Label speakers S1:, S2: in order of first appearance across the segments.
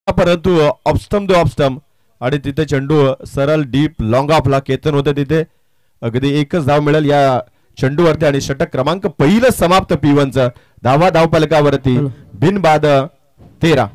S1: परंतु ऑफस्टम दो ऑफस्टम आणि तिथे चेंडू सरळ डीप लॉंग ऑफला केतन होते तिथे अगदी एकच धाव मिळेल या चेंडूवरती आणि षटक क्रमांक पहिलं समाप्त P1चं धावा धावफलकावरती बिनबाद 13.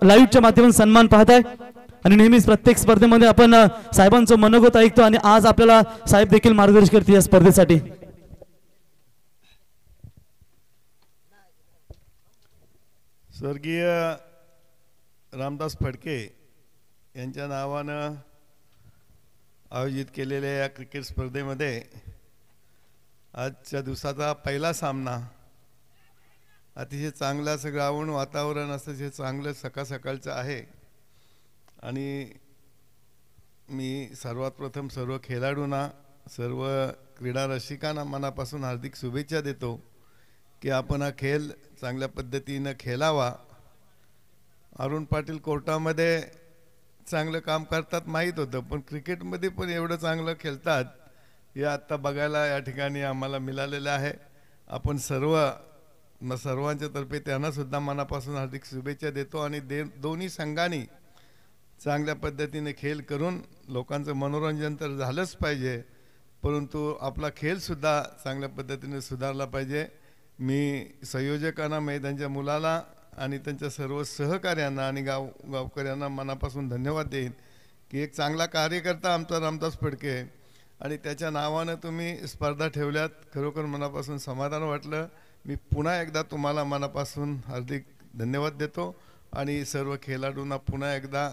S2: लाईव्हच्या माध्यमातून सन्मान पाहताय आणि नेहमीच प्रत्येक स्पर्धेमध्ये आपण साहेबांचं मनोगत ऐकतो आणि आज आपल्याला साहेब देखील मार्गदर्शन करतील या स्पर्धेसाठी.
S3: स्वर्गीय रामदास फडके यांच्या नावानं आयोजित केलेल्या या क्रिकेट स्पर्धेमध्ये आजच्या दिवसाचा पहिला सामना अतिशय चांगलं असं ग्राउंड वातावरण अतिशय चांगलं सकाळचं आहे आणि मी सर्वात प्रथम सर्व खेळाडूंना सर्व क्रीडा रसिकांना मनापासून हार्दिक शुभेच्छा देतो की आपण हा खेळ चांगल्या पद्धतीनं खेळावा. अरुण पाटील कोर्टामध्ये चांगलं काम करतात माहीत होतं, पण क्रिकेटमध्ये पण एवढं चांगलं खेळतात हे आत्ता बघायला या ठिकाणी आम्हाला मिळालेलं आहे. आपण सर्वांच्या तर्फे त्यांनासुद्धा मनापासून हार्दिक शुभेच्छा देतो आणि दोन्ही संघांनी चांगल्या पद्धतीने खेळ करून लोकांचं मनोरंजन तर झालंच पाहिजे, परंतु आपला खेळसुद्धा चांगल्या पद्धतीने सुधारला पाहिजे. मी संयोजकांना मैदानच्या मुलाला आणि त्यांच्या सर्व सहकार्यांना आणि गावकऱ्यांना मनापासून धन्यवाद देईन की एक चांगला कार्यकर्ता आमचा रामदास फडके आणि त्याच्या नावानं तुम्ही स्पर्धा ठेवल्यात. खरोखर मनापासून समाधान वाटलं. मी पुन्हा एकदा तुम्हाला मनापासून हार्दिक धन्यवाद देतो आणि सर्व खेळाडूंना पुन्हा एकदा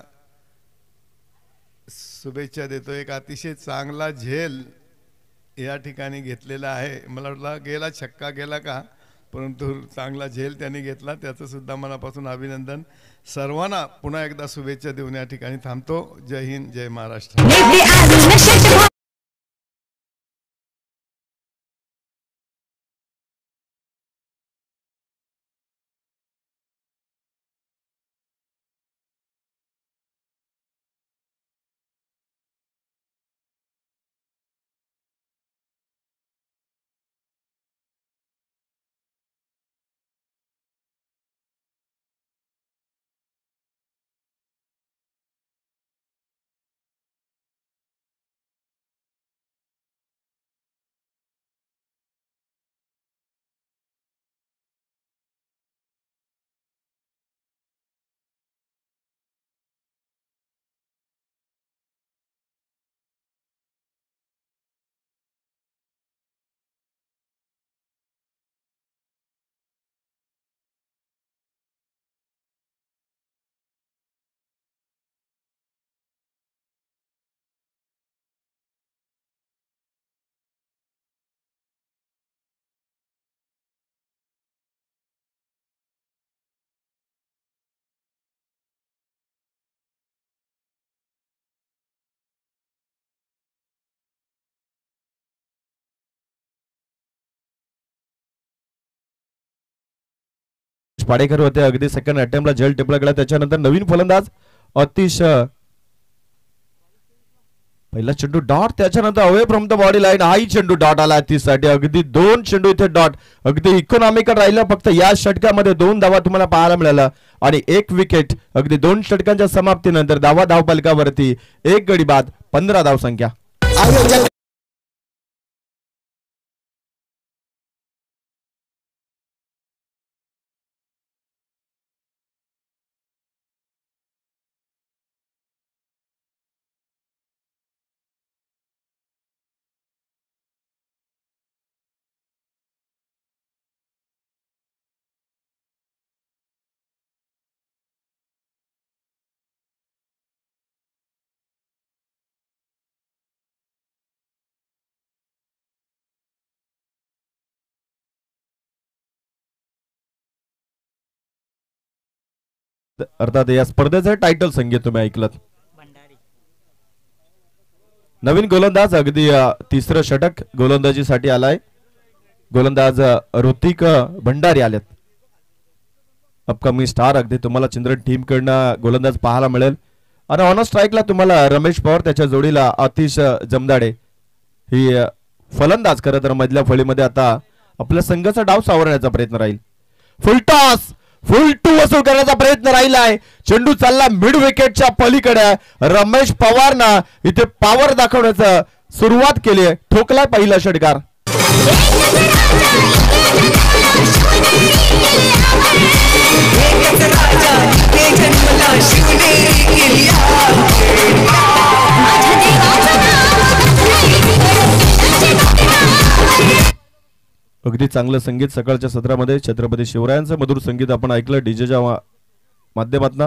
S3: शुभेच्छा देतो. एक अतिशय चांगला झेल या ठिकाणी घेतलेला आहे. मला वाटलं गेला छक्का गेला का, परंतु चांगला झेल त्यांनी घेतला, त्याचं सुद्धा मनापासून अभिनंदन. सर्वांना पुन्हा एकदा शुभेच्छा देऊन या ठिकाणी थांबतो. जय हिंद, जय महाराष्ट्र.
S1: पाडेकर होते. अगदी सेकंड अटेम्प्टला झेल टिपला गेला. त्याच्यानंतर नवीन फलंदाज अतिश पहिला चेंडू डॉट, त्याच्यानंतर away from the body line हाही चेंडू डॉट आला तीसाठी. अगदी 2 चेंडू इथे डॉट. अगदी इकॉनॉमिकल राहिलं. फक्त या षटकामध्ये 2 धावा तुम्हाला पाहायला मिळाला आणि 1 विकेट. अगदी 2 षटकांच्या समाप्तीनंतर धाव फलकावरती 1 गडी बाद, 15 धाव संख्या. अर्थात या स्पर्धेचं टायटल संगीत तुम्ही ऐकलं. नवीन गोलंदाज अगदी तिसरं षटक गोलंदाजीसाठी आलाय. गोलंदाज ऋतिक भंडारी आलेत. Upcoming star. अगदी तुम्हाला चंद्रन टीम कडनं गोलंदाज पाहायला मिळेल. आणि ऑन स्ट्राईकला तुम्हाला रमेश पवार, त्याच्या जोडीला आतिश जमदाडे ही फलंदाज. खरं तर मधल्या फळीमध्ये आता आपल्या संघाचा डाव सावरण्याचा प्रयत्न राहील. फुल टू वसूल करण्याचा प्रयत्न राहिलाय. चेंडू चालला मिड विकेटच्या पलीकडे. रमेश पवारनं इथे पॉवर दाखवण्याचं सुरुवात केली आहे. ठोकलाय पहिला षटकार. अगदी चांगलं संगीत सकाळच्या सत्रामध्ये छत्रपती शिवरायांचं मधुर संगीत आपण ऐकलं डीजेच्या माध्यमातून.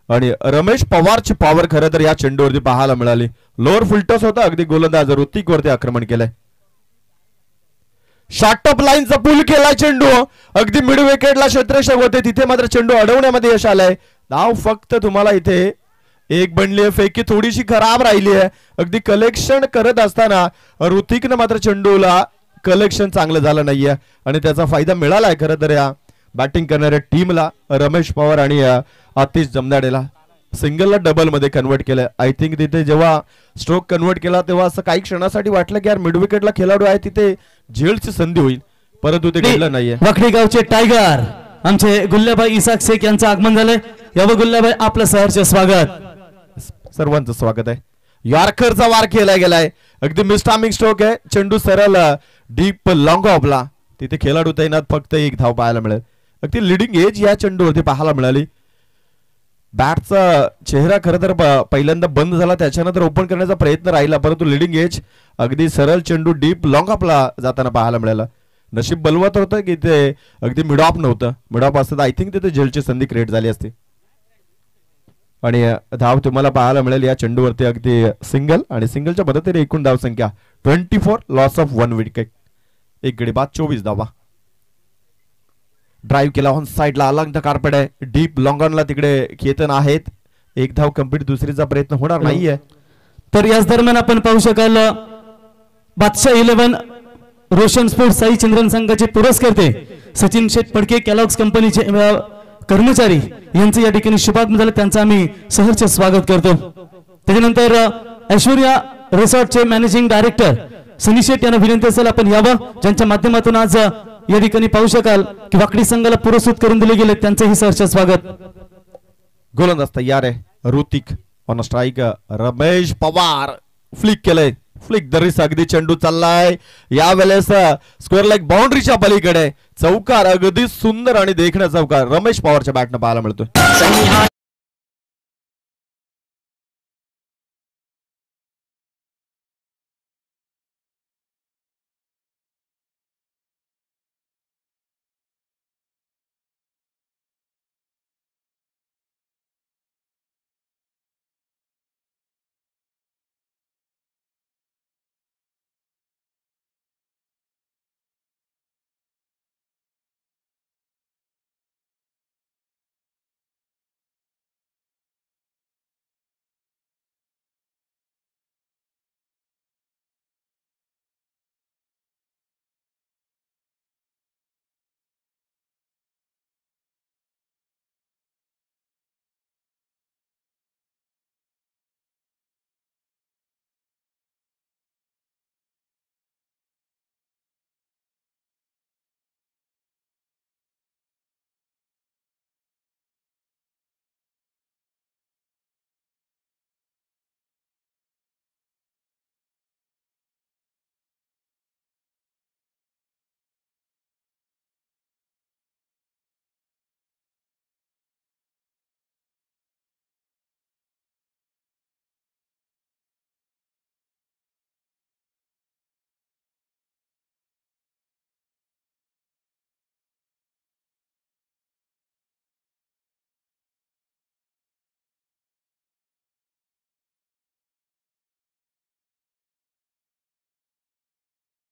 S1: आणि रमेश पवारची पॉवर खरं तर या चेंडूवरती पाहायला मिळाली. लोअर फुलटॉस होता. अगदी गोलंदाज ऋतिक वरती आक्रमण केलंय. शॉर्टअप लाईनचा पूल केला चेंडू. अगदी मिड विकेटला क्षेत्ररक्षक होते, तिथे मात्र चेंडू अडवण्यामध्ये यश आलंय. धाव फक्त तुम्हाला इथे 1 बनली आहे. फेकी थोडीशी खराब राहिली आहे. अगदी कलेक्शन करत असताना ऋतिकनं मात्र चेंडूला कलेक्शन चांगलं झालं नाहीये आणि त्याचा फायदा मिळालाय खरं तर या बॅटिंग करणाऱ्या टीमला. रमेश पवार आणि आतिश जमदाडेला सिंगलला डबल मध्ये कन्वर्ट केलं. आय थिंक तिथे जेव्हा स्ट्रोक कन्वर्ट केला तेव्हा असं काही क्षणासाठी वाटलं की यार मिड विकेटला खेळाडू आहे, तिथे झेलची संधी होईल, परंतु ते घडलं नाहीये.
S2: वखडी गावचे टायगर आमचे गुल्ल्याबाई इसाक शेख यांचं आगमन झालंय. यावं गुल्ल्याबाई, आपलं सहर्ष स्वागत.
S1: सर्वांचं स्वागत आहे. यॉर्करचा वार केला गेलाय. अगदी मिस्टामिंग स्ट्रोक आहे. चेंडू सरळ डीप लॉंग ऑफला. तिथे खेळाडू तैनात, फक्त 1 धाव पाहायला मिळेल. अगदी लिडिंग एज या चेंडूवरती पाहायला मिळाली. बॅटचा चेहरा खरं तर पहिल्यांदा बंद झाला, त्याच्यानंतर ओपन करण्याचा प्रयत्न राहिला, परंतु लिडिंग एज अगदी सरळ चेंडू डीप लॉंग ऑफला जाताना पाहायला मिळाला. नशीब बलवत होतं की ते अगदी मिड ऑफ नव्हतं. मिड ऑफ असतं आय थिंक तिथे झेलची संधी क्रिएट झाली असती. आणि धाव तुम्हाला पाहायला मिळेल या चेंडूवरती अगदी सिंगल. आणि सिंगलच्या मदतीने एकूण धाव संख्या 24, लॉस ऑफ 1 विकेट, 1 गडी बाद, 24 धावा. ड्राईव्ह केला ऑन साइडला, अलंग द कार्पेट आहे. डीप लॉंग ऑनला तिकडे केतन आहेत. 1 धाव कंप्लीट, दुसरीचा प्रयत्न होणार नाहीये.
S2: तर याच दरम्यान आपण पाहू शकाल बादशाह 11 रोशन स्पोर्ट्स साई चंद्रन संघाचे पुरस्कर्ते सचिन शेठ फडके कॅलॉग्स कंपनीचे कर्मचारी यांचं या ठिकाणी शुभागमन झालं. त्यांचं आम्ही सहर्ष स्वागत करतो. त्याच्यानंतर ऐश्वर्या रिसॉर्टचे मॅनेजिंग डायरेक्टर सनी शेठ यांना विनंती असेल आपण यावं, ज्यांच्या माध्यमातून आज या ठिकाणी पाहू शकाल की वाकडी संघाला पुरस्कृत करून दिले गेले. त्यांचंही सहर्ष स्वागत.
S1: गोलंदाज तयार आहे. Hrithik on strike. Ramesh Pawar flick केलंय. फ्लिक दरीस अगदी चेंडू चाललाय यावेळेस स्क्वेअर लाईक बाउंड्रीच्या पलीकडे. चौकार अगदी सुंदर आणि देखणा चौकार रमेश पवारच्या बॅटनं पाहायला मिळतोय.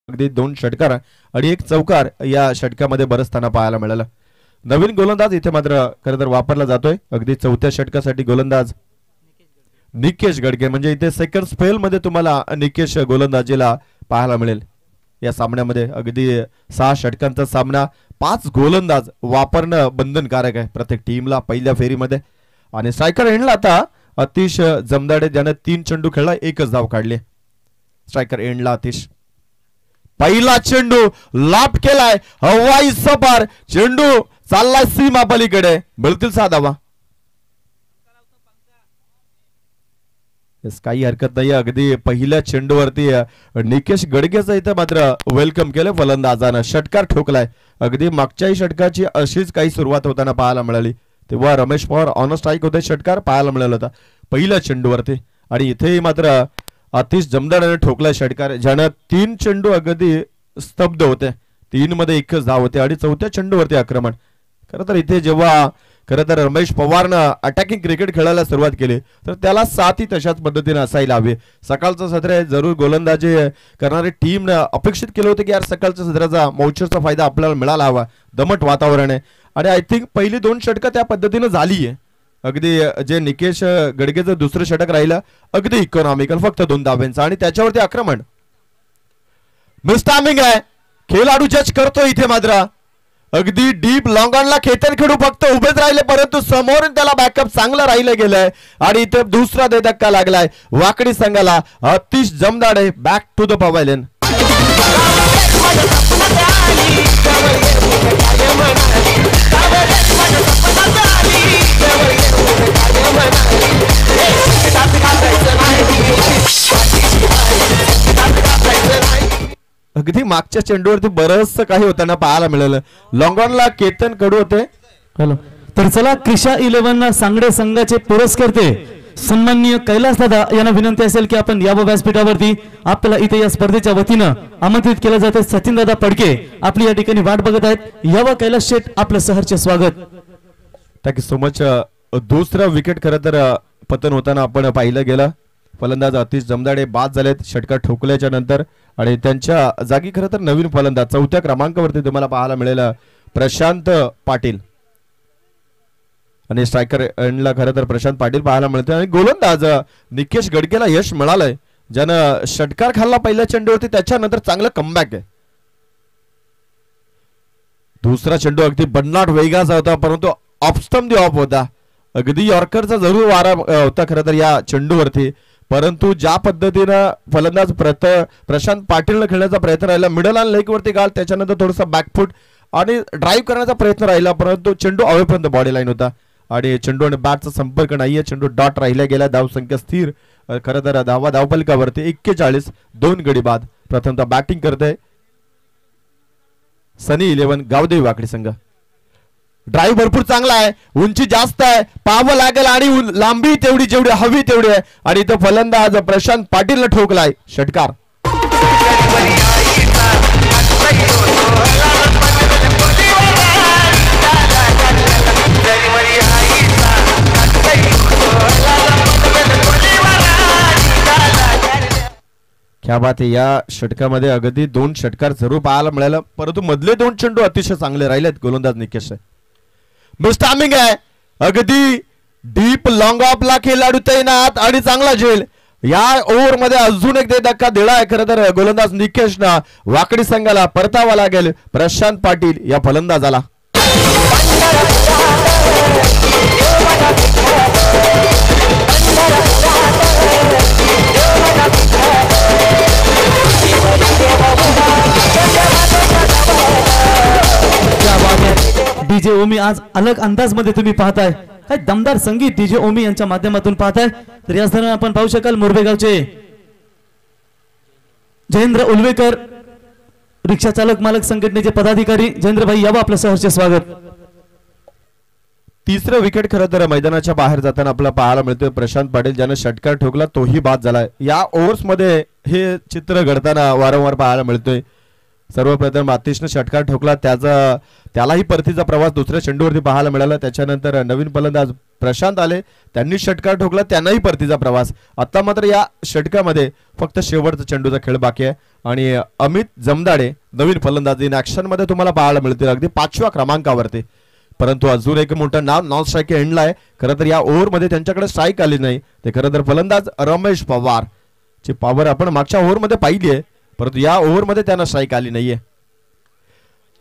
S1: अगदी 2 षटकार आणि 1 चौकार या षटकामध्ये बरसताना पाहायला मिळालं. नवीन गोलंदाज इथे मात्र खरं तर वापरला जातोय. अगदी 4थ्या षटकासाठी गोलंदाज निकेश गडके, म्हणजे इथे सेकंड स्पेल मध्ये तुम्हाला निकेश गोलंदाजीला पाहायला मिळेल. या सामन्यामध्ये अगदी 6 षटकांचा सामना, 5 गोलंदाज वापरणं बंधनकारक आहे प्रत्येक टीमला पहिल्या फेरीमध्ये. आणि स्ट्रायकर एंडला आता आतिश जमदाडे ज्याने 3 चेंडू खेळला, 1च धाव काढली. स्ट्रायकर एंडला आतिश. पहिला चेंडू लाप केलाय, हवाई सपार चेंडू चाललाय सीमा पलीकडे, मिळतील 6 धावा. काही हरकत नाही. अगदी पहिल्या चेंडूवरती निकेश गडकेचं इथं मात्र वेलकम केलं फलंदाजानं, षटकार ठोकलाय. अगदी मागच्याही षटकाची अशीच काही सुरुवात होताना पाहायला मिळाली, तेव्हा रमेश पवार ऑन स्ट्राईक होते, षटकार पाहायला मिळाला होता पहिल्या चेंडूवरती. आणि इथेही मात्र आतिश जमदाराने ठोकलाय षटकार, ज्यानं 3 चेंडू अगदी स्तब्ध होते, 3 मध्ये 1च धाव होते. आणि 4थ्या चेंडूवरती आक्रमण. खरं तर इथे जेव्हा खरं तर रमेश पवारनं अटॅकिंग क्रिकेट खेळायला सुरुवात केली तर त्याला साथही तशाच पद्धतीने असायला हवी. सकाळचं सत्र आहे, जरूर गोलंदाजी करणारी टीमनं अपेक्षित केलं होतं की यार सकाळच्या सत्राचा मौचरचा फायदा आपल्याला मिळाला हवा, दमट वातावरण आहे. आणि आय थिंक पहिली 2 षटकं त्या पद्धतीनं झाली आहे. अगदी जे निकेश गडकेचं दुसरं षटक राहिलं अगदी इकॉनॉमिकल, फक्त 2 धाब्यांचं आणि त्याच्यावरती आक्रमण. मिस टायमिंग आहे, खेळाडू जज करतो इथे मात्र. अगदी डीप लॉंग ऑनला केतन खेळू फक्त उभेच राहिले, परंतु समोरून त्याला बॅकअप चांगलं राहिलं गेलंय. आणि इथे दुसरा धक्का लागलाय वाकडी संघाला. Atish Jamdade back to the pavilion. अगदी मागच्या चेंडूवरती बरंच काही होताना पाहायला मिळालं. लॉंगॉनला केतन कडू होते.
S2: हॅलो, तर चला क्रिशा 11 सांगडे संघाचे पुरस्कर्ते सन्माननीय कैलास दादा यांना विनंती असेल की आपण या व्यासपीठावरती आपल्याला इथे या स्पर्धेच्या वतीनं आमंत्रित केलं जाते. सचिन दादा पडके आपली या ठिकाणी वाट बघत आहेत. यावं कैलास शेठ, आपलं सहर्ष स्वागत.
S1: Thank you so much. दुसरं विकेट खरं तर पतन होताना आपण पाहिलं गेलं. फलंदाज आतिश जमदाडे बाद झालेत षटकार ठोकल्याच्या नंतर. आणि त्यांच्या जागी खरं तर नवीन फलंदाज 4थ्या क्रमांकावरती तुम्हाला पाहायला मिळेल प्रशांत पाटील. आणि स्ट्रायकर एंडला खरं तर प्रशांत पाटील पाहायला मिळते. आणि गोलंदाज निकेश गडकेला यश मिळालंय, ज्यानं षटकार खाल्ला पहिल्या चेंडूवरती, त्याच्यानंतर चांगलं कमबॅक आहे. दुसरा चेंडू अगदी बन्नाट वेगाचा होता, परंतु ऑफस्टंप ऑफ होता. अगदी यॉर्करचा जरूर वारा होता खरं तर या चेंडूवरती, परंतु ज्या पद्धतीनं फलंदाज प्रशांत पाटीलनं खेळण्याचा प्रयत्न राहिला, मिडल आणि लेग वरती गाल, त्याच्यानंतर थोडासा बॅकफूट आणि ड्राईव्ह करण्याचा प्रयत्न राहिला, परंतु चेंडू अवेपर्यंत बॉडी लाईन होता. आणि चेंडू आणि बॅटचा संपर्क नाहीये. चेंडू डॉट राहिला गेला. धावसंख्या स्थिर खरं तर धावपलिकावरती 41, 2 गडी बाद. प्रथमतः बॅटिंग करते सनी 11 गावदेवी वाकडी संघ. ड्राईव्ह भरपूर चांगला आहे, उंची जास्त आहे, पाहावं लागेल आणि लांबी तेवढी जेवढी हवी तेवढी आहे. आणि इथं फलंदाज प्रशांत पाटीलनं ठोकलाय षटकार. क्या बात आहे. या षटकामध्ये अगदी 2 षटकार जरूर पाहायला मिळालं, परंतु मधले 2 चेंडू अतिशय चांगले राहिलेत गोलंदाज निकेश. मिस टायमिंग आहे, अगदी डीप लॉंग ऑफला खेळाडू तैनात आणि चांगला झेल. या ओव्हर मध्ये अजून एक धक्का दिलाय खरं तर गोलंदाज निकेशना. वाकडी संघाला परतावा लागेल प्रशांत पाटील या फलंदाजाला.
S2: डीजे ओमी आज अलग अंदाज मध्ये तुम्ही पाहताय, काय दमदार संगीत डीजे ओमी यांच्या माध्यमातून पाहताय. तर याच दरम्यान आपण पाहू शकाल मोरबेगावचे जयेंद्र उलवेकर, रिक्षा चालक मालक संघटनेचे पदाधिकारी. जयेंद्र भाई, यावं आपलं सहर्ष स्वागत.
S1: तिसरं विकेट खरं तर मैदानाच्या बाहेर जाताना आपल्याला पाहायला मिळतोय प्रशांत पाटील, ज्याने षटकार ठोकला, तोही बाद झालाय. या ओव्हर्स मध्ये हे चित्र घडताना वारंवार पाहायला मिळतोय. सर्वप्रथम आतिशने षटकार ठोकला, त्यालाही परतीचा प्रवास दुसऱ्या चेंडूवरती पाहायला मिळाला. त्याच्यानंतर नवीन फलंदाज प्रशांत आले, त्यांनी षटकार ठोकला, त्यांनाही परतीचा प्रवास. आता मात्र या षटकामध्ये फक्त शेवटचा चेंडूचा खेळ बाकी आहे आणि अमित जमदाडे नवीन फलंदाज इन ऍक्शन मध्ये तुम्हाला पाहायला मिळतील अगदी 5व्या क्रमांकावरती. परंतु अजून एक मोठं नाव नॉन स्ट्राईक एंडला आहे. खरं तर या ओव्हरमध्ये त्यांच्याकडे स्ट्राईक आली नाही. ते खरं तर फलंदाज रमेश पवार ची पॉवर आपण मागच्या ओव्हरमध्ये पाहिली आहे, परंतु या ओव्हरमध्ये त्यांना स्ट्राईक आली नाहीये.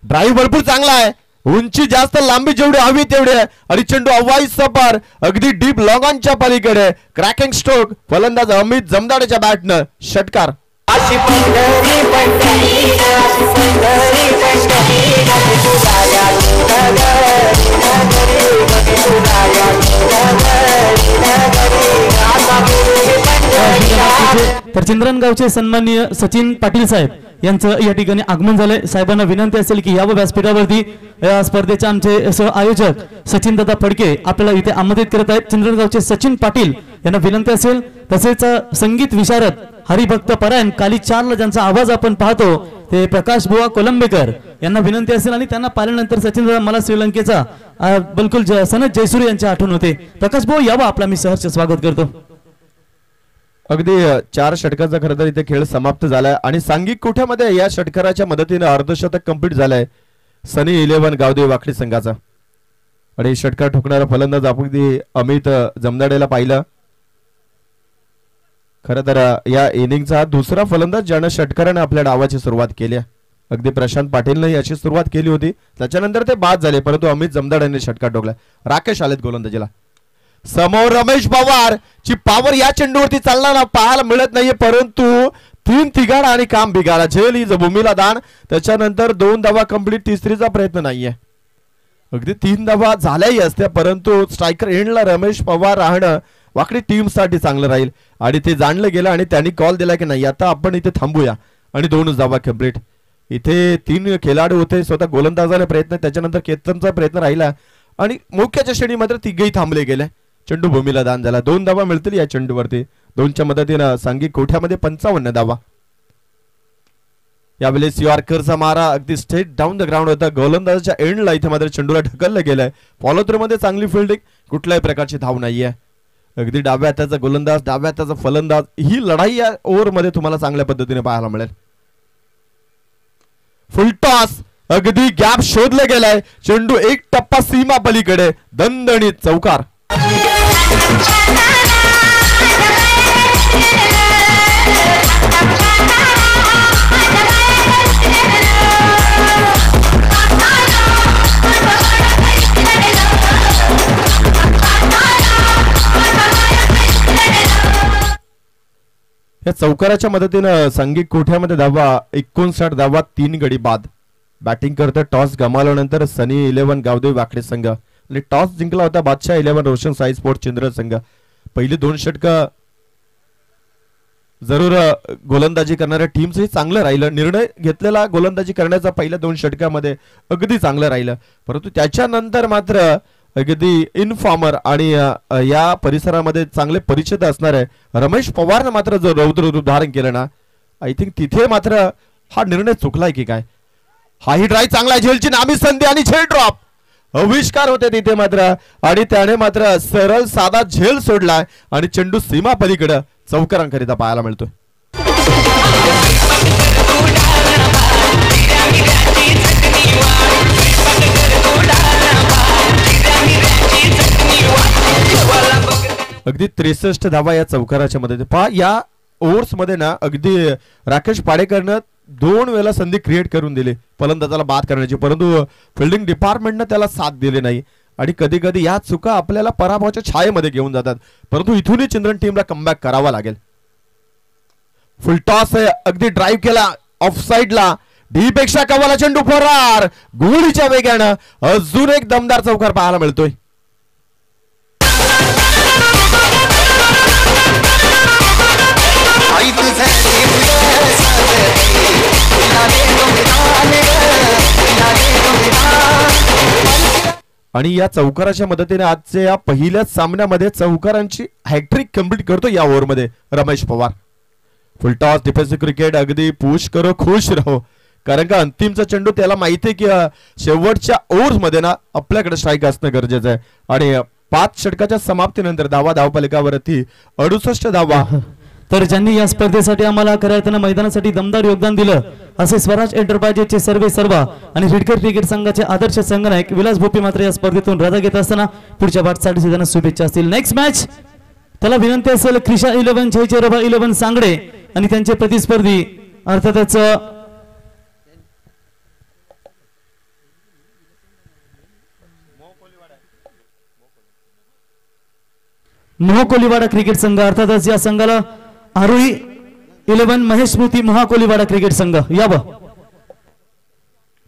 S1: ड्राईव्ह भरपूर चांगला आहे, उंची जास्त, लांबी जेवढी हवी तेवढी आहे आणि चेंडू अवाई सपार अगदी डीप लॉंग ऑनच्या पलीकडे. क्रॅकिंग स्ट्रोक फलंदाज अमित जमदाडेच्या बॅटनं षटकार.
S2: तर चंद्रनगावचे सन्माननीय सचिन पाटील साहेब यांचं या ठिकाणी आगमन झालंय. साहेबांना विनंती असेल की यावं व्यासपीठावरती. या स्पर्धेचे आमचे सह आयोजक सचिन दादा फडके आपल्याला इथे आमंत्रित करत आहेत. चंद्रनगावचे सचिन पाटील यांना विनंती असेल. तसेच संगीत विशारद हरिभक्त परायण काली 4ला ज्यांचा आवाज आपण पाहतो ते प्रकाश बुवा कोलंबेकर यांना विनंती असेल. आणि त्यांना पाहिल्यानंतर सचिन दादा मला श्रीलंकेचा बिलकुल सनत जयसूर्य यांची आठवण होते. प्रकाश भाऊ यावं, आपला मी सहर्ष स्वागत करतो.
S1: अगदी 4 षटकांचा खरं तर इथे खेळ समाप्त झालाय आणि सांघिक कोठ्यामध्ये या षटकाराच्या मदतीने अर्धशतक कंप्लीट झालंय सनी 11 गावदेवी वाकडी संघाचा. आणि षटकार ठोकणारा फलंदाज अगदी अमित जमदाडेला पाहिलं. खरं तर या इनिंगचा दुसरा फलंदाज ज्यानं षटकाराने आपल्या डावाची सुरुवात केली. अगदी प्रशांत पाटीलने अशी सुरुवात केली होती, त्याच्यानंतर ते बाद झाले, परंतु अमित जमदाडेने षटकार ठोकला. राकेश आलेत गोलंदाजीला. समोर रमेश पवार ची पॉवर या चेंडूवरती चालताना पाहायला मिळत नाहीये, परंतु 3 तिघाडा आणि काम बिघाडा. झेल ही भूमीला दान. त्याच्यानंतर 2 धावा कंप्लीट, तिसरीचा प्रयत्न नाहीये. अगदी 3 धावा झाल्याही असत्या, परंतु स्ट्रायकर एंडला रमेश पवार राहणं वाकडी टीम साठी चांगलं राहील आणि ते जाणलं गेलं आणि त्यांनी कॉल दिला की नाही आता आपण इथे थांबूया आणि 2 धावा कंप्लीट. इथे 3 खेळाडू होते, स्वतः गोलंदाजाने प्रयत्न, त्याच्यानंतर केतनचा प्रयत्न राहिला आणि मोक्याच्या श्रेणी मात्र तिघही थांबले गेले. चेंडू भूमीला दान झाला. 2 धावा मिळतील या चेंडूवरती. 2च्या मदतीनं सांघिक कोठ्यामध्ये 55 धावा. यावेळेस यॉर्करचा मारा अगदी स्ट्रेट डाऊन द ग्राउंड होता. गोलंदाजाच्या एंडला इथे मात्र चेंडूला ढकललं गेलंय. फॉलो थ्रू मध्ये चांगली फिल्डिंग, कुठल्याही प्रकारची धाव नाहीये. अगदी डाव्या हाताचा गोलंदाज, डाव्या हाताचा फलंदाज, ही लढाई या ओव्हर मध्ये तुम्हाला चांगल्या पद्धतीने पाहायला मिळेल. फुल टॉस, अगदी गॅप शोधले गेलाय. चेंडू एक टप्पा सीमा पलीकडे, दणदणीत चौकार. या चौकाराच्या मदतीनं सांघिक कोठ्यामध्ये धावा 59 धावा, 3 गडी बाद. बॅटिंग करता टॉस गमावल्यानंतर सनी 11 गावदेवी वाकडी संघ आणि टॉस जिंकला होता बादशाह 11 रोशन साई स्पोर्ट चंद्र संघ. पहिली 2 षटकं जरूर गोलंदाजी करणाऱ्या टीमचंही चांगलं राहिलं. निर्णय घेतलेला गोलंदाजी करण्याचा पहिल्या 2 षटकामध्ये अगदी चांगलं राहिलं, परंतु त्याच्यानंतर मात्र अगदी इनफॉर्मर आणि या परिसरामध्ये चांगले परिचित असणारे रमेश पवारने मात्र जो रौद्र रूप धारण केलं ना, आय थिंक तिथे मात्र हा निर्णय चुकलाय की काय. हाही ड्राईव्ह चांगला, झेलची नामी संधी आणि झेल ड्रॉप आविष्कार होते तिथे मात्र आणि त्याने मात्र सरळ साधा झेल सोडलाय आणि चेंडू सीमा पलीकडे चौकारांकरिता पाहायला मिळतोय. अगदी 63 धावा या चौकाराच्या मध्ये. पहा या ओव्हर्स मध्ये ना अगदी राकेश पाडेकरनं 2 वेळा संधी क्रिएट करून दिली फलंदाजाला बाद करण्याची, परंतु फिल्डिंग डिपार्टमेंटनं त्याला साथ दिली नाही आणि कधी कधी या चुका आपल्याला पराभवाच्या छायेमध्ये घेऊन जातात, परंतु इथूनही चंद्रन टीमला कमबॅक करावा लागेल. फुल टॉस आहे, अगदी ड्राईव्ह केला ऑफ साइडला, डी पेक्षा कवाला चेंडू फरार, गोळीच्या वेगानं अजून एक दमदार चौकार पाहायला मिळतोय. आणि या चौकाराच्या मदतीने आजच्या या पहिल्याच सामन्यामध्ये चौकारांची हॅट्रिक कंप्लीट करतो या ओव्हरमध्ये Ramesh Pawar. Full toss defensive cricket, अगदी पुश करो खुश रहो, कारण का अंतिमचा चेंडू त्याला माहिती आहे की शेवटच्या ओव्हर्स मध्ये ना आपल्याकडे स्ट्राईक असणं गरजेचं आहे आणि 5 षटकाच्या समाप्तीनंतर धावफलकावरती 68 धावा.
S2: तर ज्यांनी या स्पर्धेसाठी आम्हाला खऱ्या अर्थानं मैदानासाठी दमदार योगदान दिलं असे स्वराज एंटरप्राइजेसचे सर्व आणि रिडकर क्रिकेट संघाचे आदर्श संघनायक विलास भोपी मात्र या स्पर्धेतून रजा घेत असताना पुढच्या वाटचालीसाठी त्यांना शुभेच्छा असतील. नेक्स्ट मॅच त्याला विनंती असेल क्रिशा 11 जय चोरोबा 11 सांगडे आणि त्यांचे प्रतिस्पर्धी अर्थातच मोहकोलीवाडा क्रिकेट संघ. अर्थातच या संघाला आरोही 11 महेश स्मृती मोहकोलीवाडा क्रिकेट संघ यावं.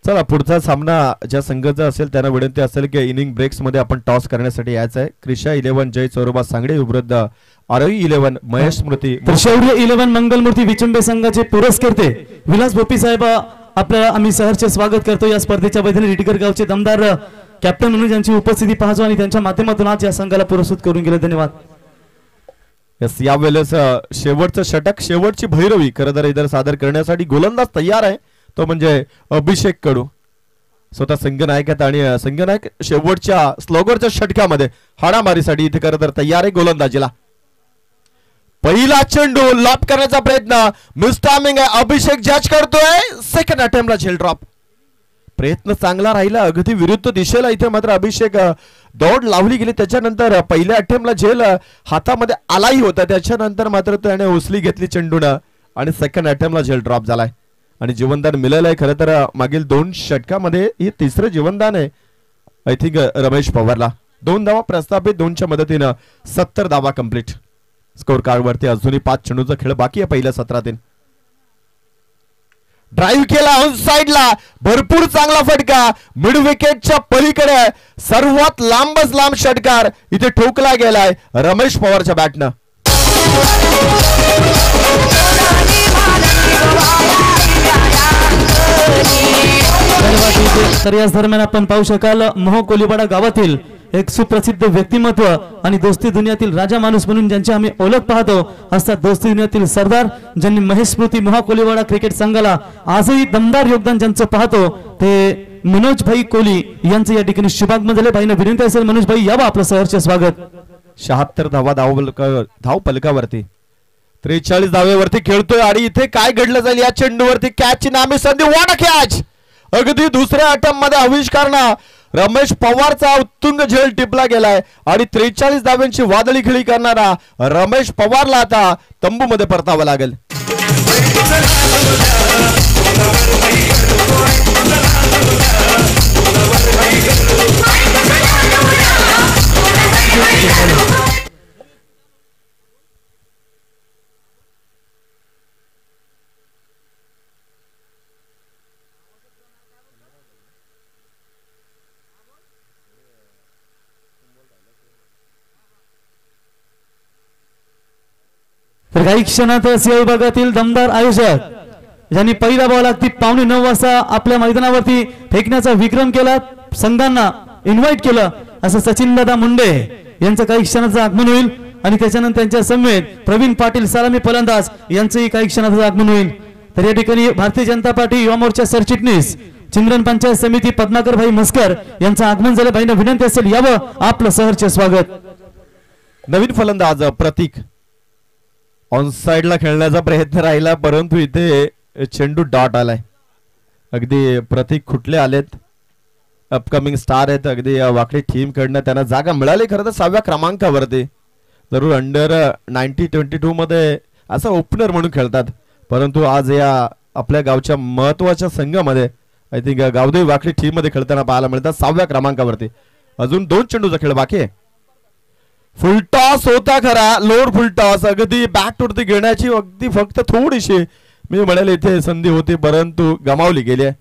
S1: चला पुढचा सामना ज्या संघाचा असेल त्यांना विनंती असेल की इनिंग ब्रेक्स मध्ये आपण टॉस करण्यासाठी यायचं आहे. क्रिशा 11 जय चोरोबा सांगडे विरुद्ध आरोही 11 महेश स्मृती.
S2: तर शौर्य 11 मंगलमूर्ती विचुंबे संघाचे पुरस्कर्ते विलास भोपी साहेब आपल्याला आम्ही सहर्ष स्वागत करतो. या स्पर्धेच्या वतीने रिडकर गावचे दमदार कॅप्टन म्हणून ज्यांची उपस्थिती पाहतो आणि त्यांच्या माध्यमातून आज या संघाला पुरस्कृत करून गेले. धन्यवाद.
S1: यावेळेस शेवटचं षटक शेवटची भैरवी खरं तर इतर सादर करण्यासाठी गोलंदाज तयार आहे तो म्हणजे अभिषेक कडू. स्वतः संघनायक आहेत आणि संघनायक शेवटच्या स्लोगरच्या षटकामध्ये हाणामारीसाठी इथे खरं तर तयार आहे गोलंदाजीला. पहिला चेंडू लॉप करण्याचा प्रयत्न मिस टायमिंग आहे. अभिषेक जज करतोय. सेकंड अटेम्प्टला झेल ड्रॉप. प्रयत्न चांगला राहिला अगदी विरुद्ध दिशेला इथे मात्र अभिषेक दौड लावली गेली. त्याच्यानंतर पहिल्या अटेम्प्टला झेल हातामध्ये आलाही होता. त्याच्यानंतर मात्र त्याने उचली घेतली चेंडूनं आणि सेकंड अटेम्प्टला झेल ड्रॉप झालाय आणि जीवनदान मिळालं आहे. खरं तर मागील 2 षटकामध्ये हे तिसरं जीवनदान आहे आय थिंक रमेश पवारला. 2 धावा प्रस्थापित 2च्या मदतीनं 70 धावा कंप्लीट. स्कोर कार्ड वरती अजूनही 5 चेंडूचा खेळ बाकी आहे पहिल्या सत्रातील. ड्राईव्ह केला ऑन साइडला भरपूर चांगला फटका मिड विकेटच्या पलीकडे सर्वात लांबच लांब षटकार इथे ठोकला गेलाय रमेश पवारच्या बॅटनं.
S2: तर याच दरम्यान आपण पाहू शकाल मोहकोलीवाडा गावातील एक सुप्रसिद्ध व्यक्तिमत्व आणि दोस्ती दुनियातील राजा माणूस म्हणून ज्यांची आम्ही ओळख पाहतो असतात दोस्ती दुनियातील सरदार ज्यांनी महेश स्मृती मोहकोलीवाडा क्रिकेट संघाला आजही दमदार योगदान ज्यांचं पाहतो ते मनोज भाई कोहली यांचं या ठिकाणी शुभागमन झाले. भाईना विनंती असेल मनोज भाई यावं आपलं सहर्ष स्वागत.
S1: 76 धावा धाव फलकावरती 43 धावेवरती खेळतोय आणि इथे काय घडलं जाईल या चेंडूवरती कॅचची नामी संधी. What a catch. अगदी दुसऱ्या अटेम्प्ट मध्ये आविष्कारणं रमेश पवारचा उत्तुंग झेल टिपला गेलाय आणि 43 धाव्यांची वादळी खेळी करणारा रमेश पवारला आता तंबूमध्ये परतावं लागेल.
S2: तर काही क्षणातच या विभागातील दमदार आयोजक ज्यांनी पहिला बॉल अगदी 8:45 वाजता आपल्या मैदानावरती फेकण्याचा विक्रम केला संघांना इन्व्हाइट केलं असं सचिन दादा मुंडे यांचं काही क्षणाचं आगमन होईल आणि त्याच्यानंतर त्यांच्या समवेत प्रवीण पाटील सलामी फलंदाज यांचंही काही क्षणाचं आगमन होईल. तर या ठिकाणी भारतीय जनता पार्टी युवा मोर्चा सरचिटणीस चिंद्रन पंचायत समिती पद्माकर भाई मस्कर यांचं आगमन झालं. भाईंना विनंती असेल यावं आपलं सहर्ष स्वागत.
S1: नवीन फलंदाज प्रतीक ऑन साइडला खेळण्याचा प्रयत्न राहिला परंतु इथे चेंडू डॉट आलाय. अगदी प्रतीक खुटले आलेत. अपकमिंग स्टार आहेत अगदी वाकडी टीम कडनं त्यांना जागा मिळाली खरं तर 6व्या क्रमांकावरती. जरूर अंडर 1922 मध्ये असं ओपनर म्हणून खेळतात परंतु आज या आपल्या गावच्या महत्वाच्या संघामध्ये I think Gavdevi Wakdi team मध्ये खेळताना पाहायला मिळतात 6व्या क्रमांकावरती. अजून 2 चेंडूचा खेळ बाकी आहे. फुल टॉस होता खरा लोअर फुल टॉस अगदी बॅट वरती घेण्याची अगदी फक्त थोडीशी मी म्हणाल इथे संधी होती परंतु गमावली गेली आहे.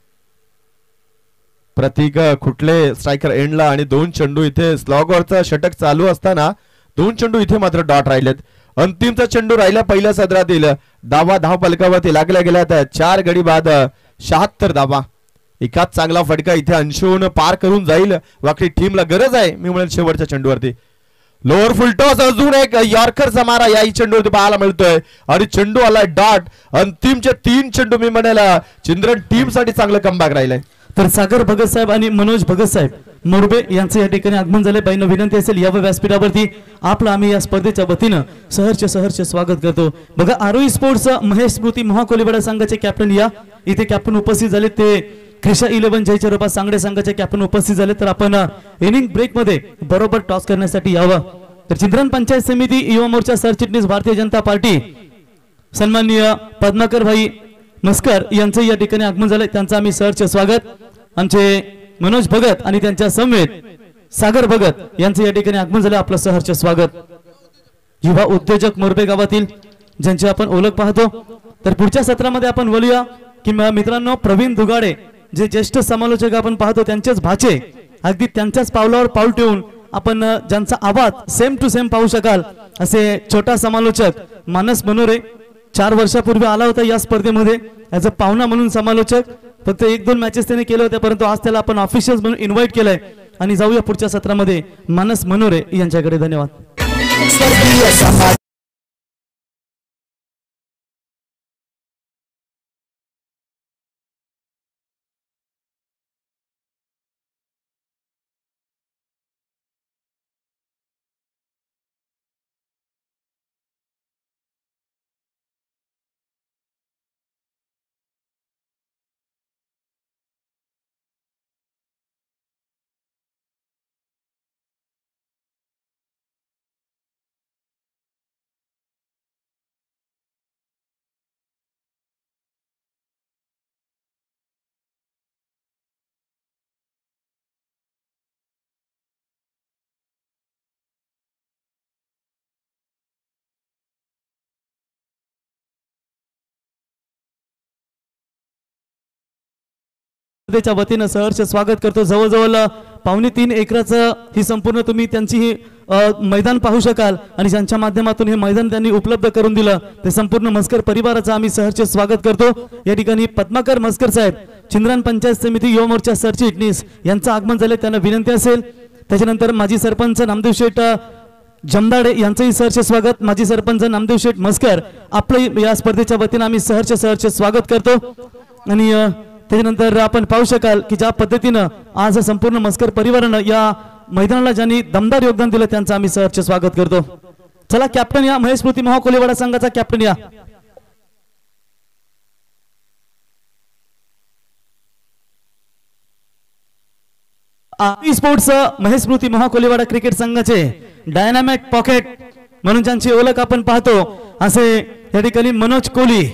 S1: प्रतीक खुटले स्ट्रायकर एंडला आणि 2 चेंडू इथे स्लॉगवरचा षटक चालू असताना 2 चेंडू इथे मात्र डॉट राहिलेत. अंतिमचा चेंडू राहिला पहिल्या सत्रातील धावा धाव फलकावरती लागल्या गेल्यात 4 गडी बाद 76 धावा. एकाच चांगला फटका इथे अंशून पार करून जाईल वाकडी टीमला गरज आहे मी म्हणेल शेवटच्या चेंडूवरती. लोअर फुल टॉस अजून एक यॉर्करचा मारा याही चेंडूवरती पाहायला मिळतोय आणि चेंडू आलाय डॉट. अंतिमचे 3 चेंडू मी म्हणाला चिंद्रन टीम साठी चांगलं कमबॅक राहिलंय.
S2: तर सागर भगत साहेब आणि मनोज भगत साहेब मोरबे यांचे या ठिकाणी आगमन झाले. बाईंना विनंती असेल या व्यासपीठावरती आपलं आम्ही या स्पर्धेच्या वतीनं सहर्ष स्वागत करतो. बघा आरोही स्पोर्ट्स महेश स्मृती महाकोलीवाडा संघाचे कॅप्टन या इथे कॅप्टन उपस्थित झाले. ते क्रिशा 11 जयच्या रूपात सांगडे संघाचे कॅप्टन उपस्थित झाले. तर आपण इनिंग ब्रेक मध्ये बरोबर टॉस करण्यासाठी यावं. तर चिंद्रन पंचायत समिती युवा मोर्चा सरचिटणीस भारतीय जनता पार्टी सन्माननीय पद्माकर भाई मस्कर यांचे या ठिकाणी आगमन झाले. त्यांचं आम्ही सहर्ष स्वागत. आमचे मनोज भगत आणि त्यांच्या समवेत सागर भगत यांचे या ठिकाणी आगमन झाले. आपलं सहर्ष स्वागत. युवा उद्योजक मोरबे गावातील ज्यांची आपण ओळख पाहतो. तर पुढच्या सत्रामध्ये आपण बोलूया की मित्रांनो प्रवीण दुगाडे जे ज्येष्ठ समालोचक आपण पाहतो त्यांचेच भाचे अगदी त्यांच्याच पावलावर पाऊल ठेवून आपण ज्यांचा आवाज सेम टू सेम पाहू शकाल असे छोटा समालोचक मानस मनोरे 4 वर्षापूर्वी आला होता या स्पर्धेमध्ये ॲज अ पाहुणा म्हणून समालोचक. फक्त 1-2 मॅचेस त्याने केले होते परंतु आज त्याला आपण ऑफिशियल म्हणून इन्व्हाइट केलंय. आणि जाऊया पुढच्या सत्रामध्ये मानस मनोरे यांच्याकडे. धन्यवाद. च्या वतीनं सहर्ष स्वागत करतो. जवळजवळ 2.5 एकराचं ही संपूर्ण तुम्ही त्यांची ही मैदान पाहू शकाल आणि ज्यांच्या माध्यमातून हे मैदान त्यांनी उपलब्ध करून दिलं ते संपूर्ण मस्कर परिवाराचं आम्ही सहर्ष स्वागत करतो. या ठिकाणी पद्माकर मस्कर साहेब चिंद्रन पंचायत समिती युवा मोर्चा सरचिटणीस यांचं आगमन झाले. त्यांना विनंती असेल. त्याच्यानंतर माजी सरपंच नामदेव शेठ जमदाडे यांचंही सहर्ष स्वागत. माजी सरपंच नामदेव शेठ मस्कर आपलं या स्पर्धेच्या वतीनं आम्ही सहर्ष स्वागत करतो. आणि त्याच्यानंतर आपण पाहू शकाल की ज्या पद्धतीनं आज संपूर्ण मस्कर परिवारानं या मैदानाला ज्यांनी दमदार योगदान दिलं त्यांचं आम्ही सहर्ष स्वागत करतो. चला कॅप्टन या महेश स्मृती महाकोलीवाडा संघाचा कॅप्टन या. आरोही स्पोर्ट्स महेश स्मृती महाकोलीवाडा क्रिकेट संघाचे डायनामिक पॉकेट म्हणून ज्यांची ओळख आपण पाहतो असे या ठिकाणी मनोज कोहली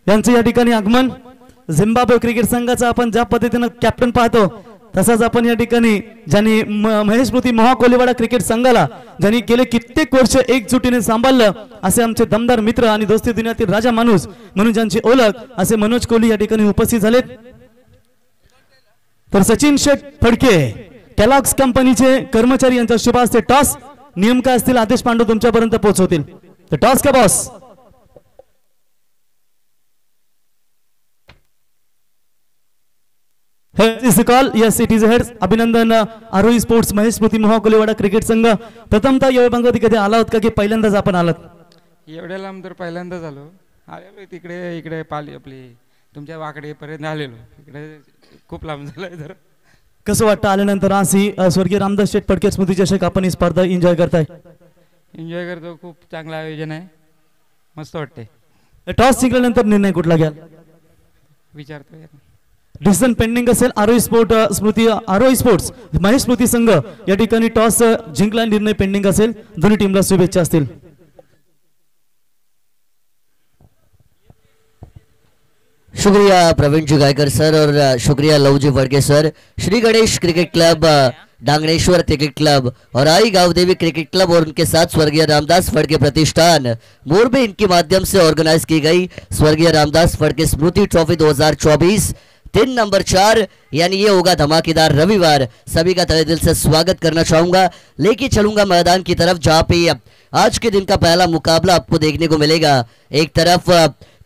S2: यांचे या ठिकाणी आगमन. झिम्बाब्वे क्रिकेट संघाचा आपण ज्या पद्धतीनं कॅप्टन पाहतो तसाच आपण या ठिकाणी ज्यांनी महेश स्मृती महाकोलीवाडा क्रिकेट संघाला ज्यांनी गेले कित्येक वर्ष एकजुटीने सांभाळलं असे आमचे दमदार मित्र आणि दोस्ती दुनियातील राजा माणूस म्हणून ज्यांची ओळख असे मनोज कोहली या ठिकाणी उपस्थित झालेत. तर सचिन शेठ फडके केलॉग्स कंपनीचे कर्मचारी यांच्या शुभ हस्ते टॉस नियम काय असतील आदेश पांडू तुमच्यापर्यंत पोहोचवतील. तर टॉस का boss. Call. Yes it is head. अभिनंदन आरोही स्पोर्ट्स महेश स्मृती महाकोलीवाडा क्रिकेट संघ. प्रथमतः या विभागात कधी आला होत का की पहिल्यांदाच आपण आलात.
S4: एवढ्या लांब तर पहिल्यांदाच आलो. आलेलो तिकडे इकडे पाली आपली तुमच्या वाकडेपर्यंत आलेलो. इकडे खूप लांब झालंय. तर
S2: कसं वाटतं आल्यानंतर आज ही स्वर्गीय रामदास शेठ फडके स्मृती चषक आपण ही स्पर्धा एन्जॉय करताय.
S4: एन्जॉय करतो. खूप चांगलं आयोजन आहे. मस्त वाटते.
S2: टॉस जिंकल्यानंतर निर्णय कुठला घ्याल
S4: विचारतोय.
S2: डिसिजन पेंडिंग असेल. आरोही स्पोर्ट्स महेश स्मृती संघ या ठिकाणी टॉस जिंकला. निर्णय पेंडिंग असेल. दोन्ही टीमला शुभेच्छा असतील.
S5: शुक्रिया प्रवीण जी गायकर सर और शुक्रिया Lavji Phadke sir. Shri Ganesh cricket club, Dangneshwar cricket club और आई गांवदेवी क्रिकेट क्लब और उनके साथ स्वर्गीय रामदास फड़के प्रतिष्ठान मोरबी इनके माध्यम से ऑर्गेनाइज की गई स्वर्गीय रामदास फड़के स्मृति ट्रॉफी 2024 दिन नंबर 4 यानी ये होगा धमाकेदार रविवार. सभी का तहे दिल से स्वागत करना चाहूंगा. लेके चलूंगा मैदान की तरफ जहां पे आज के दिन का पहला मुकाबला आपको देखने को मिलेगा. एक तरफ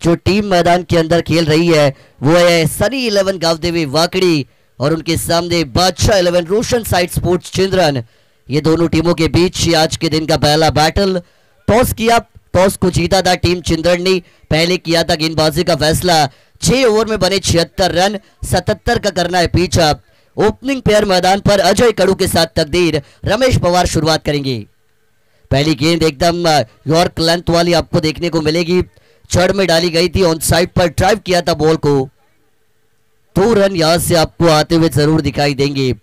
S5: जो टीम मैदान के अंदर खेल रही है वो है सनी 11 गांवदेवी वाकड़ी और उनके सामने बादशाह 11 रोशन साइड स्पोर्ट्स चिंद्रन. ये दोनों टीमों के बीच आज के दिन का पहला बैटल. टॉस किया, टॉस को जीता था टीम चिंद्रन ने. पहले किया था गेंदबाजी का फैसला 6 ओवर में बने 76 रन, 77 का करना है पीछा। ओपनिंग पेयर मैदान पर अजय कड़ू के साथ तकदीर, रमेश पवार शुरुआत करेंगे। पहली गेंद एकदम यॉर्क लेंथ वाली आपको देखने को मिलेगी, चढ़ में डाली गई थी, ऑन साइड पर ड्राइव किया था बॉल को। 2 रन यहां से आपको आते हुए जरूर दिखाई देंगे।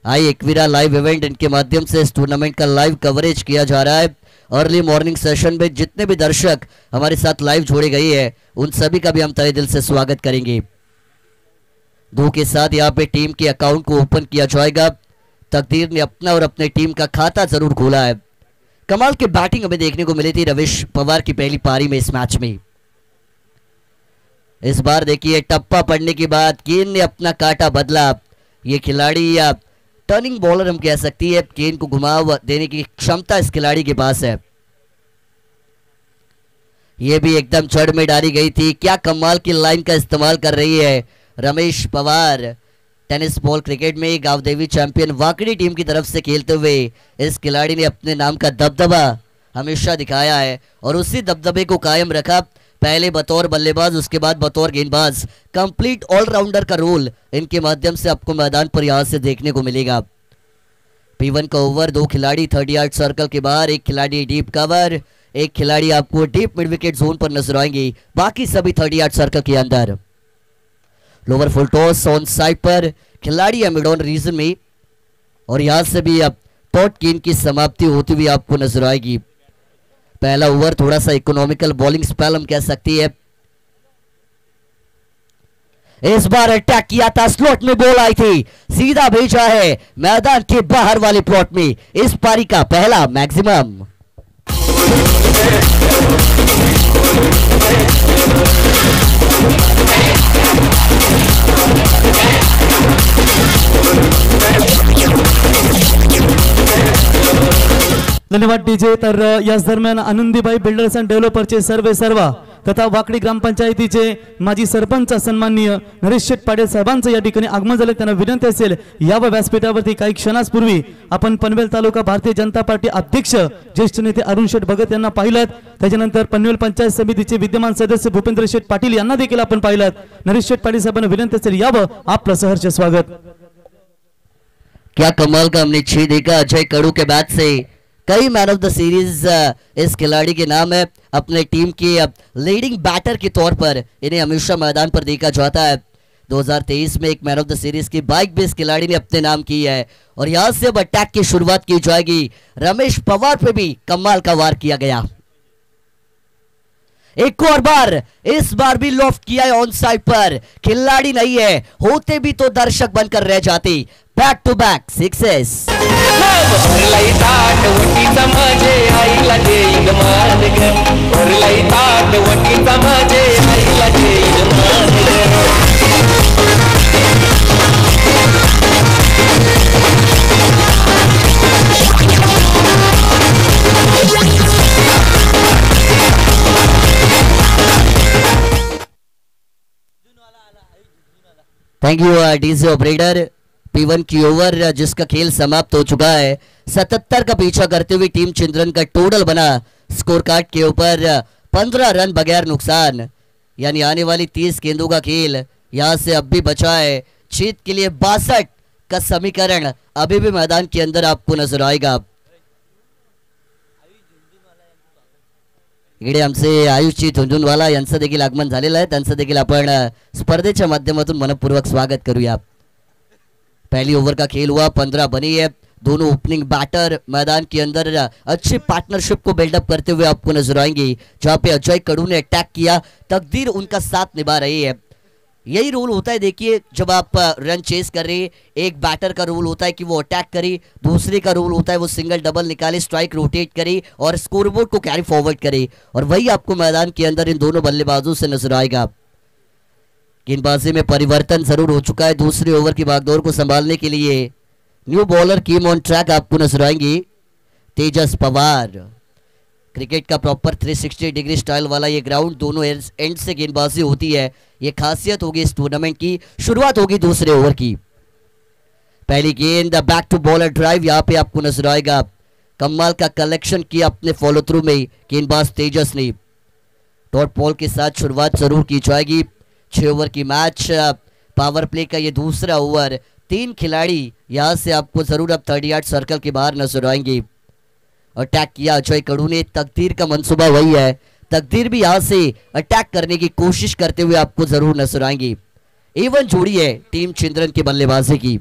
S5: आई एक्विरा लाइव इवेंट, इनके माध्यम से इस टूर्नामेंट का लाइव कवरेज किया जा रहा है। अर्ली मॉर्निंग सेशन में जितने भी दर्शक हमारे साथ लाइव जोड़े गए हैं उन सभी का भी हम तहे दिल से स्वागत करेंगे। 2 के साथ यहाँ पे टीम के अकाउंट को ओपन किया जाएगा। तकदीर ने अपना और अपने टीम का खाता जरूर खोला है। कमाल की बैटिंग हमें देखने को मिली थी रमेश पवार की पहली पारी में इस मैच में। इस बार देखिए टप्पा पड़ने के बाद केन ने अपना काटा बदला। ये खिलाड़ी या टर्निंग बॉलर हम कह सकती है, केन को घुमाव देने की क्षमता इस खिलाड़ी के पास है। ये भी एकदम चढ़ में डाली गई थी। क्या कमाल की लाइन का इस्तेमाल कर रही है Ramesh Pawar. Tennis ball cricket में गांवदेवी चैंपियन वाकड़ी टीम की तरफ से खेलते हुए इस खिलाड़ी ने अपने नाम का दबदबा हमेशा दिखाया है और उसी दबदबे को कायम रखा। पहले बतौर बल्लेबाज, उसके बाद बतौर गेंदबाज, कंप्लीट ऑलराउंडर का रोल इनके माध्यम से आपको मैदान पर यहां से देखने को मिलेगा। P1 का ओवर, 2 खिलाड़ी 30 यार्ड सर्कल के बाहर, 1 खिलाड़ी डीप कवर, 1 खिलाड़ी आपको डीप मिड विकेट जोन पर नजर आएंगे, बाकी सभी 30 यार्ड सर्कल के अंदर। Lower full toss on side पर खिलाड़ी है मिड ऑन रीजन में और यहां से भी अब टॉट गेंद की समाप्ति होती हुई आपको नजर आएगी। पहला ओवर थोड़ा सा इकोनॉमिकल बॉलिंग स्पेल हम कह सकती है। इस बार अटैक किया था, स्लॉट में बॉल आई थी, सीधा भेजा है मैदान के बाहर वाले प्लॉट में। इस पारी का पहला मैक्सिमम।
S2: धन्यवाद डीजे। तर याच दरम्यान आनंदीबाई बिल्डर्स अँड डेव्हलपरचे सर्व तथा वाकडी ग्रामपंचायतीचे माजी सरपंच सन्माननीय नरेश शेठ पाटील साहेबांचं या ठिकाणी आगमन झाले। त्यांना विनंती असेल या व्यासपीठावरती काही क्षणापूर्वी आपण पनवेल तालुका भारतीय जनता पार्टी अध्यक्ष ज्येष्ठ नेते अरुण शेठ भगत यांना पाहिलं। त्याच्यानंतर पनवेल पंचायत समितीचे विद्यमान सदस्य भूपेंद्र शेठ पाटील यांना देखील आपण पाहिलं। नरेश शेठ पाटील साहेबांना विनंती असेल यावं आपलं सहर्ष स्वागत।
S5: क्या कमाल का हमने 6 देखा अजय कड़ू के बैट से। कई मैन ऑफ द सीरीज इस खिलाड़ी के नाम है। अपने टीम के लीडिंग बैटर के तौर पर इन्हें हमेशा मैदान पर देखा जाता है। 2023 में एक मैन ऑफ द सीरीज की बाइक भी इस खिलाड़ी ने अपने नाम की है और यहां से अब अटैक की शुरुआत की जाएगी। रमेश पवार पे भी कमाल का वार किया गया। एक और बार, इस बार भी लॉफ्ट किया है ऑन साइड पर। खिलाड़ी नहीं है, होते भी तो दर्शक बनकर रह जाते। Back to back sixes. Thank you DJ operator. P1 की ओवर जिसका खेल समाप्त हो चुका है। 77 का पीछा करते हुए टीम चिंद्रन का टोटल बना स्कोर कार्ड के ऊपर 15 रन बगैर नुकसान, यानी आने वाली 30 गेंदों का खेल यहां से अब भी बचा है। जीत के लिए 62 का समीकरण अभी भी मैदान के अंदर आपको नजर आएगा। इकडे आमचे आयुषजी झुंझुनवाला यांचं देखील आगमन झालेलं आहे। त्यांचं देखील आपण स्पर्धेच्या माध्यमातून मनपूर्वक स्वागत करूया। पहली ओवर का खेल हुआ, 15 बनी है। दोनों ओपनिंग बैटर मैदान के अंदर अच्छी पार्टनरशिप को बिल्डअप करते हुए आपको नजर आएंगे। जहां पे अजय कड़ू ने अटैक किया, तकदीर उनका साथ निभा रही है। यही रोल होता है, देखिए जब आप रन चेस कर रहे, एक बैटर का रोल होता है कि वो अटैक करे, दूसरे का रोल होता है वो सिंगल डबल निकाले, स्ट्राइक रोटेट करे और स्कोरबोर्ड को कैरी फॉरवर्ड करे। और वही आपको मैदान के अंदर इन दोनों बल्लेबाजों से नजर आएगा। गेंदबाजी में परिवर्तन जरूर हो चुका है। दूसरे ओवर की भागदौड़ को संभालने के लिए न्यू बॉलर कीम ऑन ट्रैक आपको नजर आएंगे, तेजस पवार। क्रिकेट का प्रॉपर 360 डिग्री स्टाइल वाला ये ग्राउंड, दोनों एंड से गेंदबाजी होती है। ये खासियत होगी इस टूर्नामेंट की। शुरुआत होगी दूसरे ओवर की। पहली गेंद बैक टू बॉलर ड्राइव यहां पे आपको नजर आएगा। कमाल का कलेक्शन किया अपने फॉलो थ्रू में गेंदबाज तेजस ने। डॉट बॉल के साथ शुरुआत जरूर की जाएगी। 6 ओवर की मैच, पावर प्ले का ये दूसरा ओवर। 3 खिलाड़ी यहां से आपको जरूर अब 30 यार्ड सर्कल के बाहर नजर आएंगे। अटैक किया अजय कड़ू ने, तकदीर का मंसूबा वही है, तकदीर भी यहां से अटैक करने की कोशिश करते हुए आपको जरूर नजर आएंगी। इवन जोड़ी है टीम चिंद्रन की बल्लेबाजी की।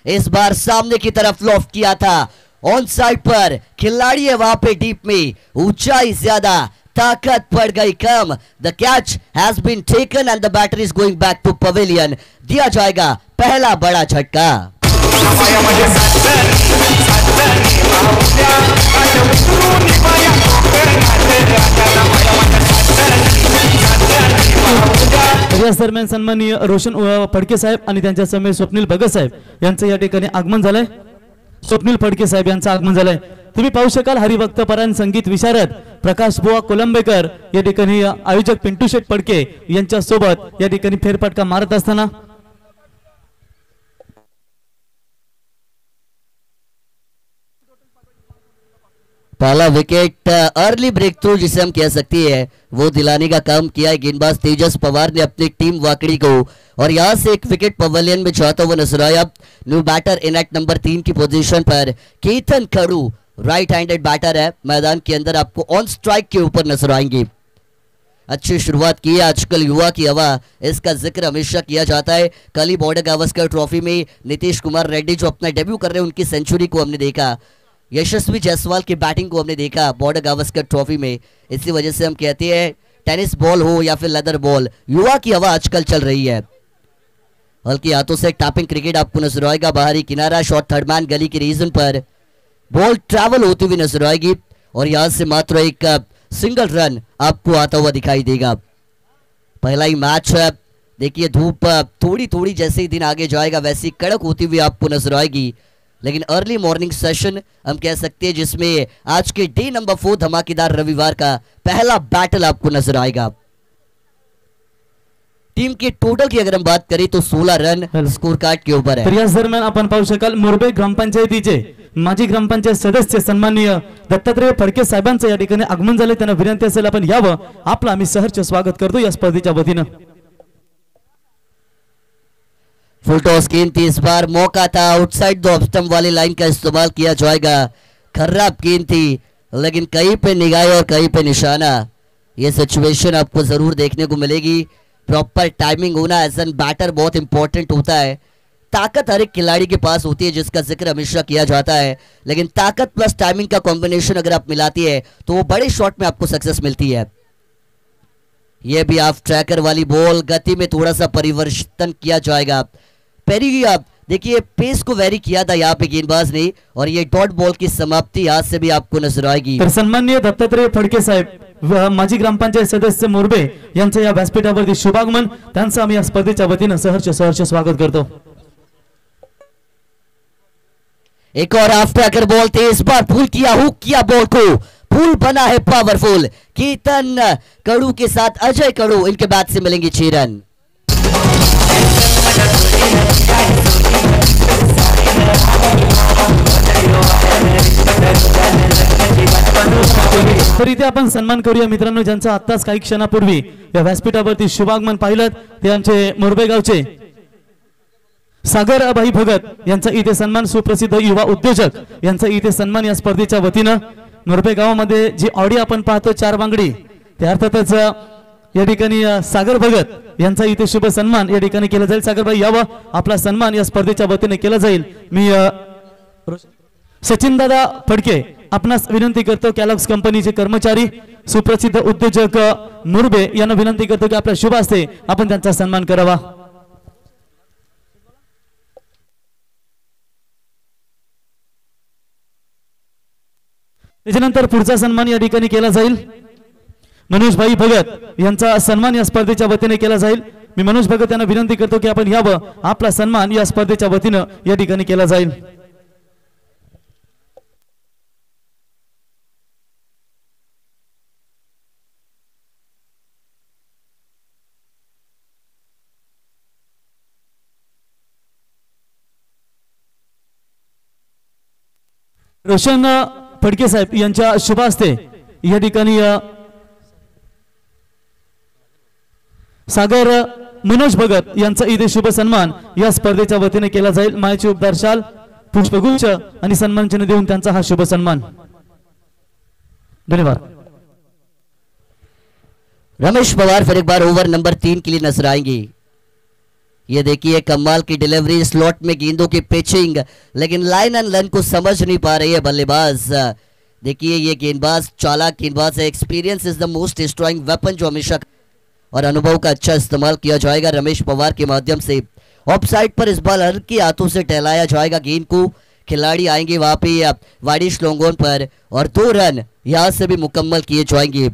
S5: इस बार सामने की तरफ लॉफ्ट किया था, ऑन साइड पर खिलाड़ी है वहां पे डीप में, ऊंचाई ज्यादा, ताकत पड़ गई कम। The catch has been taken and the batter is going back to pavilion. दिया जाएगा पहला बड़ा झटका।
S2: याच दरम्यान सन्माननीय रोशन फडके साहेब आणि त्यांच्या समेत स्वप्नील भगत साहेब यांचं या ठिकाणी आगमन झालंय। स्वप्नील फडके साहेब यांचं आगमन झालंय। तुम्ही पाहू शकाल हरिभक्त परायण संगीत विशारद प्रकाश बुवा कोलंबेकर या ठिकाणी आयोजक पिंटू शेठ फडके यांच्या सोबत या ठिकाणी फेरफटका मारत असताना
S5: पहला विकेट अर्ली ब्रेक थ्रू जिसे हम कह सकते हैं वो दिलाने का काम किया है गेंदबाज तेजस पवार ने अपनी टीम वाकड़ी को, और यहां से एक विकेट पवेलियन में जाता हुआ नजर आया। New batter in at number 3 की पोजीशन पर Ketan Khadu right handed batter है, मैदान के अंदर आपको ऑन स्ट्राइक के ऊपर नजर आएंगे। अच्छी शुरुआत की है, आजकल युवा की हवा, इसका जिक्र हमेशा किया जाता है। कल ही बॉर्डर गावस्कर ट्रॉफी में नीतीश कुमार रेड्डी जो अपना डेब्यू कर रहे हैं उनकी सेंचुरी को हमने देखा, यशस्वी जायसवाल की बैटिंग को हमने देखा बॉर्डर गावस्कर ट्रॉफी में। इसी वजह से हम कहते हैं टेनिस बॉल हो या फिर लेदर बॉल, युवा की हवा आजकल चल रही है। हल्के हाथों से टैपिंग क्रिकेट आपको नजर आएगा, बाहरी किनारा शॉट थर्ड मैन गली के रीजन पर बॉल ट्रैवल होती हुई नजर आएगी, और यहां से मात्र एक सिंगल रन आपको आता हुआ दिखाई देगा। पहला ही मैच है, देखिए धूप थोड़ी थोड़ी जैसे ही दिन आगे जाएगा वैसी कड़क होती हुई आपको नजर आएगी, लेकिन अर्ली मॉर्निंग सेशन हम कह सकते हैं जिसमें आज के डे नंबर 4 धमाकेदार रविवार का पहला बैटल आपको नजर आएगा। टीम के टोटल की अगर हम बात करें तो 16 रन स्कोर कार्ड के ऊपर है।
S2: तर याच दरम्यान आपण पाहू शकाल मुरबे ग्रामपंचायतीचे माजी ग्रामपंचायत सदस्य सन्माननीय दत्तात्रय फडके साहेबांचं या ठिकाणी आगमन झाले। त्यांना विनंती असेल आपण यावं, आपलं आम्ही सहर्ष स्वागत करतो या स्पर्धेच्या वतीनं।
S5: फुल टॉस गेंद थी, इस बार मौका था आउटसाइड द ऑफ स्टंप वाली लाइन का इस्तेमाल किया जाएगा। खराब गेंद थी लेकिन कहीं पे निगाह और कहीं पे निशाना, ये सिचुएशन आपको जरूर देखने को मिलेगी। प्रॉपर टाइमिंग होना एज एन बैटर बहुत इंपॉर्टेंट होता है। ताकत हर एक खिलाड़ी के पास होती है जिसका जिक्र हमेशा किया जाता है, लेकिन ताकत प्लस टाइमिंग का कॉम्बिनेशन अगर आप मिलाती है तो वो बड़े शॉट में आपको सक्सेस मिलती है। ये भी ऑफ ट्रैकर वाली बॉल, गति में थोड़ा सा परिवर्तन किया जाएगा। पेरी आप देखिए पेस को वेरी किया था यहाँ पे गेंदबाज ने, और ये डॉट बॉल की समाप्ति यहाँ से भी आपको नजर आएगी।
S2: तर सन्माननीय दत्तात्रय फडके साहेब माजी ग्रामपंचायत सदस्य मोरबे यांचं या व्यासपीठावरती शुभागमन, त्यांचं आम्ही या स्पर्धेच्या वतीनं सहर्ष स्वागत करतो।
S5: एक और ऑफ ट्रैकर बॉल थे, इस बार पुल किया, हुक किया बॉल को, पुल बना है पावरफुल। केतन कड़ू के साथ अजय कड़ू, इनके बैट से मिलेंगे 6 रन।
S2: तर इथे आपण सन्मान करूया मित्रांनो ज्यांचं आत्ताच काही क्षणापूर्वी या व्यासपीठावरती शुभागमन पाहिलं, ते आमचे मोरबे गावचे सागर भाई भगत यांचा इथे सन्मान, सुप्रसिद्ध युवा उद्योजक यांचा इथे सन्मान या स्पर्धेच्या वतीनं। मोरबे गावामध्ये जी ऑडी आपण पाहतो 4 बांगडी, त्या अर्थातच या ठिकाणी सागर भगत यांचा इथे शुभ सन्मान या ठिकाणी केला जाईल। सागर भाई यावं, आपला सन्मान या स्पर्धेच्या वतीने केला जाईल। मी सचिन दादा फडके आपणास विनंती करतो, कॅलॉग्स कंपनीचे कर्मचारी सुप्रसिद्ध उद्योजक मुरबे यांना विनंती करतो की आपल्या शुभ हस्ते आपण त्यांचा सन्मान करावा। त्याच्यानंतर पुढचा सन्मान या ठिकाणी केला जाईल, मनोज भाई भगत यांचा सन्मान या स्पर्धेच्या वतीने केला जाईल। मी मनोज भगत यांना विनंती करतो की आपण यावं, आपला सन्मान या स्पर्धेच्या वतीने या ठिकाणी केला जाईल। रोशन फडके साहेब यांच्या शुभ हस्ते या ठिकाणी सागर मनोज भगत यांचा इथे शुभ सन्मान या स्पर्धेच्या वतीने केला जाईल. मायाची उपदार शाल, पुष्पगुच्छ आणि सन्मान चिन्ह देऊन त्यांचा हा शुभ सन्मान. धन्यवाद.
S5: रमेश पवार फिर एक बार ओवर नंबर 3 के लिए नजर आएंगे. ये देखिए कमाल की डिलीवरी, स्लॉट में गेंदों की पिचिंग, लेकिन लाइन एंड लन को समझ नहीं पा रही है बल्लेबाज. देखिए ये गेंदबाज चालाक गेंदबाज है. Experience is the most destroying weapon, जो हमेशा और अनुभव का अच्छा इस्तेमाल किया जाएगा रमेश पवार के माध्यम से. ऑफ साइड पर इस बार हल्के हाथों से टहलाया जाएगा गेंद को. खिलाड़ी आएंगे वहां पे वाडिश लॉन्गॉन पर और 2 रन यहां से भी मुकम्मल किए जाएंगे.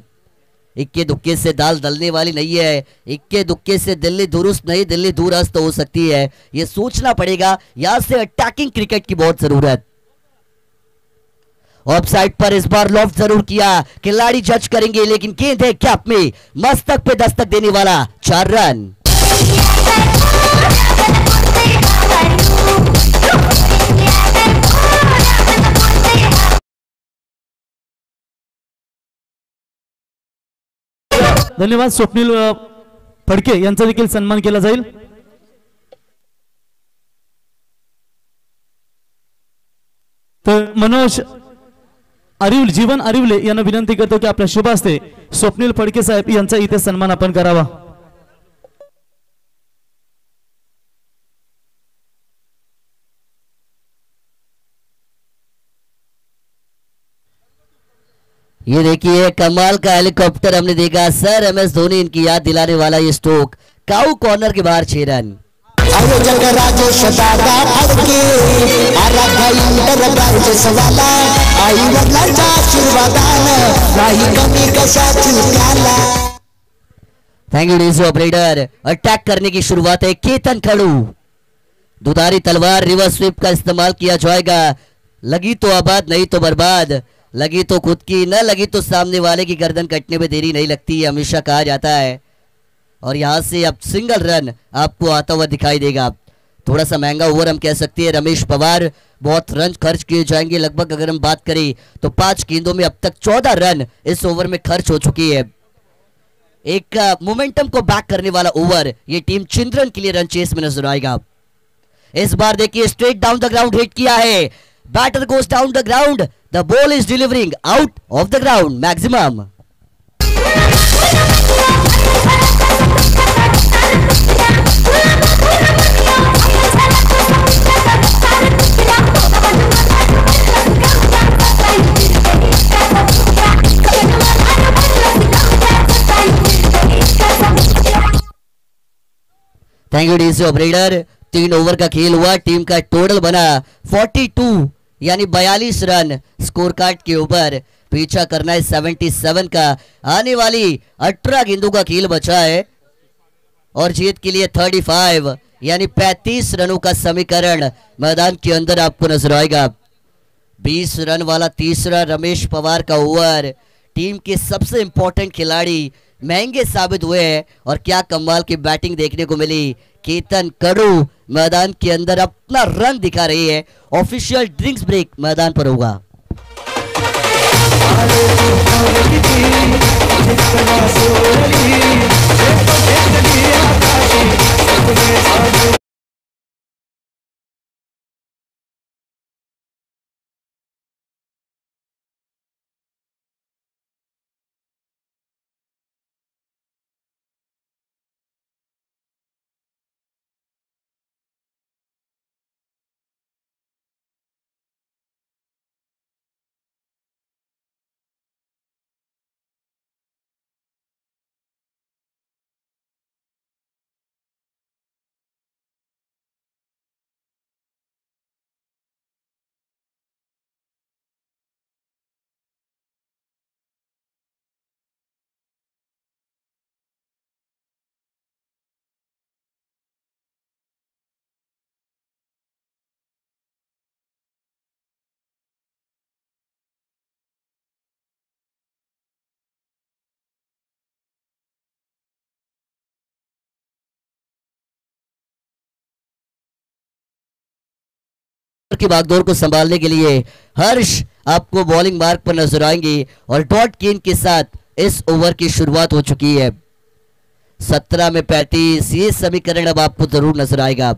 S5: इक्के दुक्के से दाल दलने वाली नहीं है. इक्के दुक्के से दिल्ली दुरुस्त नहीं, दिल्ली दूरस्त हो सकती है. ये सोचना पड़ेगा. यहां से अटैकिंग क्रिकेट की बहुत जरूरत. ऑफ साइड पर इस बार लॉफ्ट जरूर किया, खिलाड़ी जज करेंगे, लेकिन गेंद है कैप में, मस्तक पे दस्तक देने वाला. 4 रन.
S2: धन्यवाद. स्वप्नील फडके यांचा देखील सन्मान केला जाईल. तर मनोज अरिवले, जीवन अरिवले यांना विनंती करतो की आपल्या शुभ हस्ते स्वप्नील फडके साहेब यांचा इथे सन्मान आपण करावा.
S5: ये देखिए कमाल का हेलीकॉप्टर हमने देखा सर. MS धोनी इनकी याद दिलाने वाला ये स्ट्रोक. काउ कॉर्नर के बाहर 6 रन.
S6: आयोजक राजेश दादा फडके, आराध्या इंटरप्राइजेस वाला, आई वडिलांच्या आशीर्वादानं नाही कमी कशाची त्याला.
S5: Thank you DC operator. Attack करने की शुरुआत है केतन खड़ू. दुधारी तलवार रिवर्स स्वीप का इस्तेमाल किया जाएगा. लगी तो आबाद, नहीं तो बर्बाद. लगी तो खुद की, न लगी तो सामने वाले की गर्दन कटने में देरी नहीं लगती है, हमेशा कहा जाता है. और यहां से अब सिंगल रन आपको आता हुआ दिखाई देगा. थोड़ा सा महंगा ओवर हम कह सकते हैं. रमेश पवार बहुत रन खर्च किए जाएंगे. लगभग अगर हम बात करें तो 5 गेंदों में अब तक 14 रन इस ओवर में खर्च हो चुकी है. एक मोमेंटम को बैक करने वाला ओवर ये टीम चिंद्रन के लिए रन चेस में नजर आएगा. इस बार देखिए straight down the ground hit किया है. Batter goes down the ground, the ball is delivering out of the ground maximum. Thank you DC operator. 3 over का खेल हुआ. टीम का टोटल बना 42 यानी 42 रन. स्कोर कार्ड के ऊपर पीछा करना है 77 का. आने वाली 18 गेंदों का खेल बचा है और जीत के लिए 35 यानी 35 रनों का समीकरण मैदान के अंदर आपको नजर आएगा. 20 रन वाला तीसरा रमेश पवार का ओवर. टीम के सबसे इंपॉर्टेंट खिलाड़ी महंगे साबित हुए हैं और क्या कमाल की बैटिंग देखने को मिली. केतन कड़ू मैदान के अंदर अपना रंग दिखा रही है. ऑफिशियल ड्रिंक्स ब्रेक मैदान पर होगा. की भागदौड़ को संभालने के लिए हर्ष आपको बॉलिंग मार्क पर नजर आएंगे और डॉट गेंद के साथ इस ओवर की शुरुआत हो चुकी है. 17 में 35, ये समीकरण अब आपको जरूर नजर आएगा।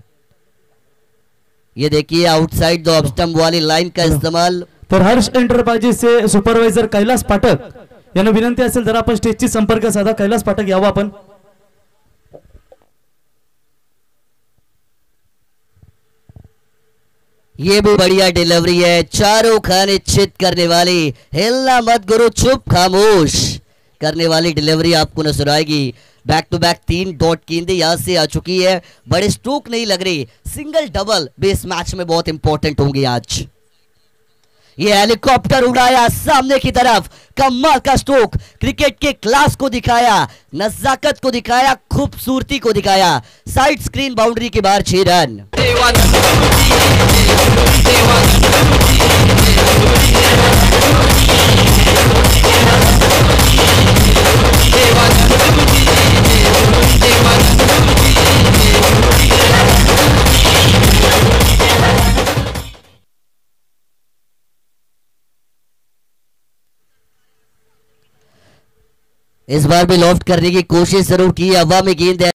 S5: ये देखिए आउटसाइड द ऑफ स्टंप वाली लाइन का इस्तेमाल।
S2: तर हर्ष एंटरप्राइजेस से सुपरवायझर कैलास पाठक यांना विनंती असेल जरा आपण स्टेजची संपर्क साधा। कैलास पाठक यावं आपण।
S5: ये भी बढ़िया डिलीवरी है, चारों खाने चित करने वाली, हिलना मत गुरु चुप खामोश करने वाली डिलीवरी आपको नजर आएगी। बैक टू बैक 3 डॉट गेंदें यहां से आ चुकी है, बड़े स्ट्रोक नहीं लग रही, सिंगल डबल बेस मैच में बहुत इंपॉर्टेंट होंगे आज। ये हेलीकॉप्टर उड़ाया सामने की तरफ, कमाल का स्ट्रोक, क्रिकेट के क्लास को दिखाया, नजाकत को दिखाया, खूबसूरती को दिखाया। साइड स्क्रीन बाउंड्री के बाहर 6 रन। इस बार भी लॉफ्ट करने की कोशिश जरूर की, हवा में गेंद है।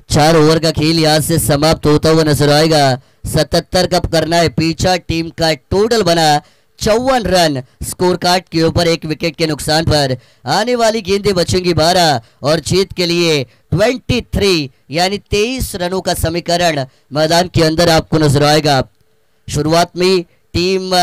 S5: चार ओवर का खेल यहां से समाप्त होता हुआ नजर आएगा। 77 कप करना है पीछा, टीम का टोटल बना 54 रन। स्कोर कार्ड के ऊपर 1 विकेट के नुकसान पर आने वाली गेंदें बचेंगी 12 और जीत के लिए 23 यानी 23 रनों का समीकरण मैदान के अंदर आपको नजर आएगा। शुरुआत में टीम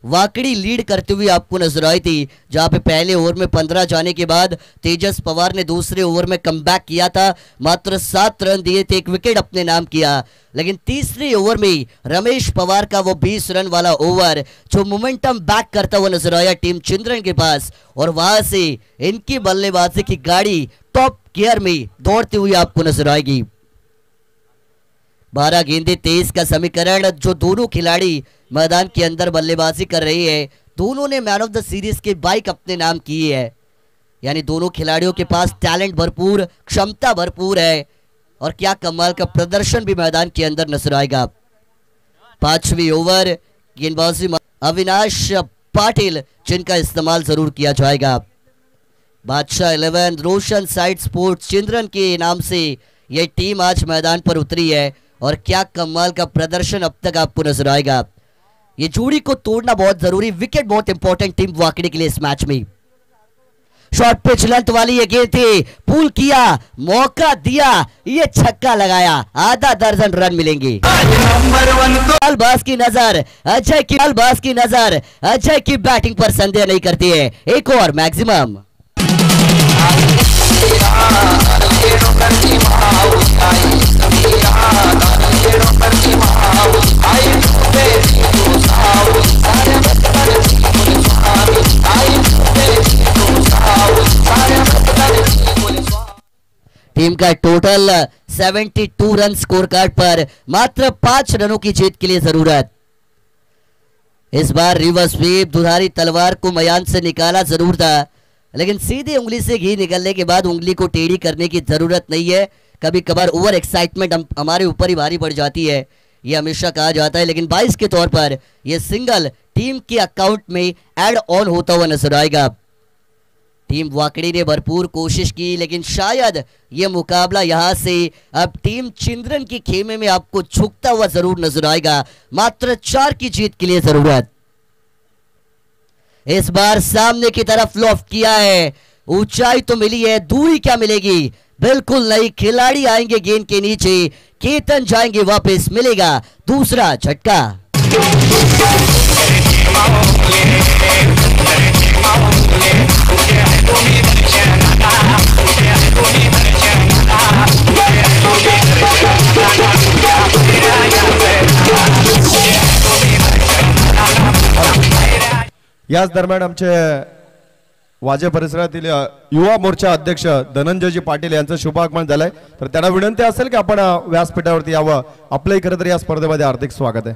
S5: वाकड़ी लीड करते हुए आपको नजर आई थी, जहां पे पहले ओवर में 15 जाने के बाद तेजस पवार ने दूसरे ओवर में कमबैक किया था, मात्र 7 रन दिए थे, 1 विकेट अपने नाम किया। लेकिन तीसरे ओवर में रमेश पवार का वो 20 रन वाला ओवर जो मोमेंटम बैक करता हुआ नजर आया टीम चिंद्रन के पास, और वहां से इनकी बल्लेबाजी की गाड़ी टॉप गियर में दौड़ती हुई आपको नजर आएगी। 12 गेंदें 23 का समीकरण, जो दोनों खिलाड़ी मैदान के अंदर बल्लेबाजी कर रही है, दोनों ने मैन ऑफ द सीरीज की बाइक अपने नाम की है, यानी दोनों खिलाड़ियों के पास टैलेंट भरपूर, क्षमता भरपूर है, और क्या कमाल का प्रदर्शन भी मैदान के अंदर नजर आएगा। 5वीं ओवर गेंदबाजी अविनाश पाटिल, जिनका इस्तेमाल जरूर किया जाएगा। बादशाह 11 रोशन साइड स्पोर्ट्स चिंद्रन के नाम से यह टीम आज मैदान पर उतरी है, और क्या कमाल का प्रदर्शन अब तक आपको नजर आएगा। ये जोड़ी को तोड़ना बहुत जरूरी, विकेट बहुत इंपॉर्टेंट टीम वाकड़ी के लिए इस मैच में। शॉर्ट पिच लेंथ वाली ये गेंद थी, पुल किया, मौका दिया, ये छक्का लगाया, आधा दर्जन रन मिलेंगे। बास की नजर अजय की बैटिंग पर संदेह नहीं करती है, एक और मैक्सिमम। टीम का टोटल 72 रन स्कोर कार्ड पर, मात्र 5 रनों की जीत के लिए जरूरत। इस बार रिवर्स स्वीप, दुधारी तलवार को मैदान से निकाला जरूर था, लेकिन सीधी उंगली से घी निकलने के बाद उंगली को टेढ़ी करने की जरूरत नहीं है। कभी कभार ओवर एक्साइटमेंट हमारे ऊपर ही भारी पड़ जाती है, ये हमेशा कहा जाता है, लेकिन 22 के तौर पर यह सिंगल टीम के अकाउंट में ऐड ऑन होता हुआ नजर आएगा। टीम वाकड़ी ने भरपूर कोशिश की, लेकिन शायद यह मुकाबला यहां से अब टीम चिंद्रन की खेमे में आपको झुकता हुआ जरूर नजर आएगा। मात्र 4 की जीत के लिए जरूरत। इस बार सामने की तरफ लॉफ्ट किया है, ऊंचाई तो मिली है, दूरी क्या मिलेगी, बिल्कुल नहीं। खिलाड़ी आएंगे गेंद के नीचे, केतन जाएंगे वापस, मिलेगा दूसरा झटका।
S1: याच दरम्यान आमचे वाजे परिसरातील युवा मोर्चा अध्यक्ष धनंजयजी पाटील यांचं शुभ आगमन झालंय, तर त्यांना विनंती असेल की आपण व्यासपीठावरती यावं। आपलंही खरं तर या स्पर्धेमध्ये हार्दिक स्वागत आहे।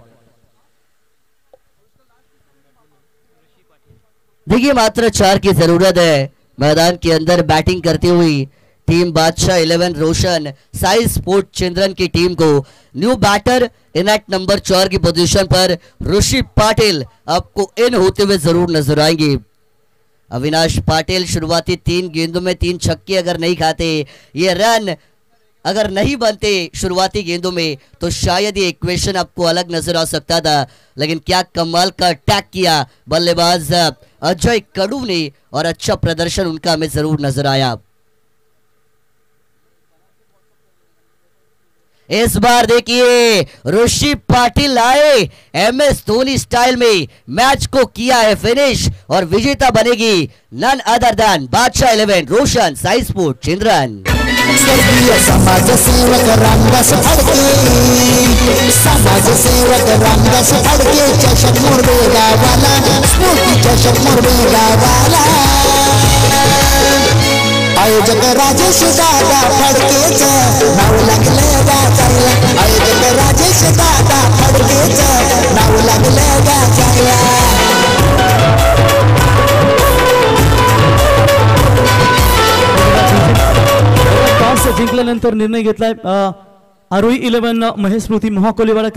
S5: देखिए मात्र 4 की जरूरत है। मैदान के अंदर बैटिंग करती हुई टीम बादशाह 11 रोशन साई स्पोर्ट चिंद्रन की टीम को new batter in at number 4 की पोजीशन पर ऋषि पाटिल आपको इन होते हुए जरूर नजर आएंगे। अविनाश पाटिल शुरुआती 3 गेंदों में 3 छक्के अगर नहीं खाते, ये रन अगर नहीं बनते शुरुआती गेंदों में, तो शायद ये इक्वेशन आपको अलग नजर आ सकता था। लेकिन क्या कमाल का अटैक किया बल्लेबाज अजय कडू ने और अच्छा प्रदर्शन उनका हमें जरूर नजर आया। इस बार देखिए ऋषि पाटिल आए MS धोनी स्टाइल में, मैच को किया है फिनिश और विजेता बनेगी नन अदर देन बादशाह 11 रोशन साई स्पोर्ट चिंद्रन।
S6: स्वर्गीय समाज सेवक रामदास फडके, समाज सेवक रामदास फडके, चषक मोरबे गावाला, स्फूर्ती चषक मोरबे गावाला, आयोजक राजेश दादा फडकेच नाव लागले गाजायला, आयोजक राजेश दादा फडकेच नाव लागले गाजायला।
S2: जिंकल्यानंतर निर्णय घेतलाय आरोही 11 महेश स्मृती महाकोलीवाडा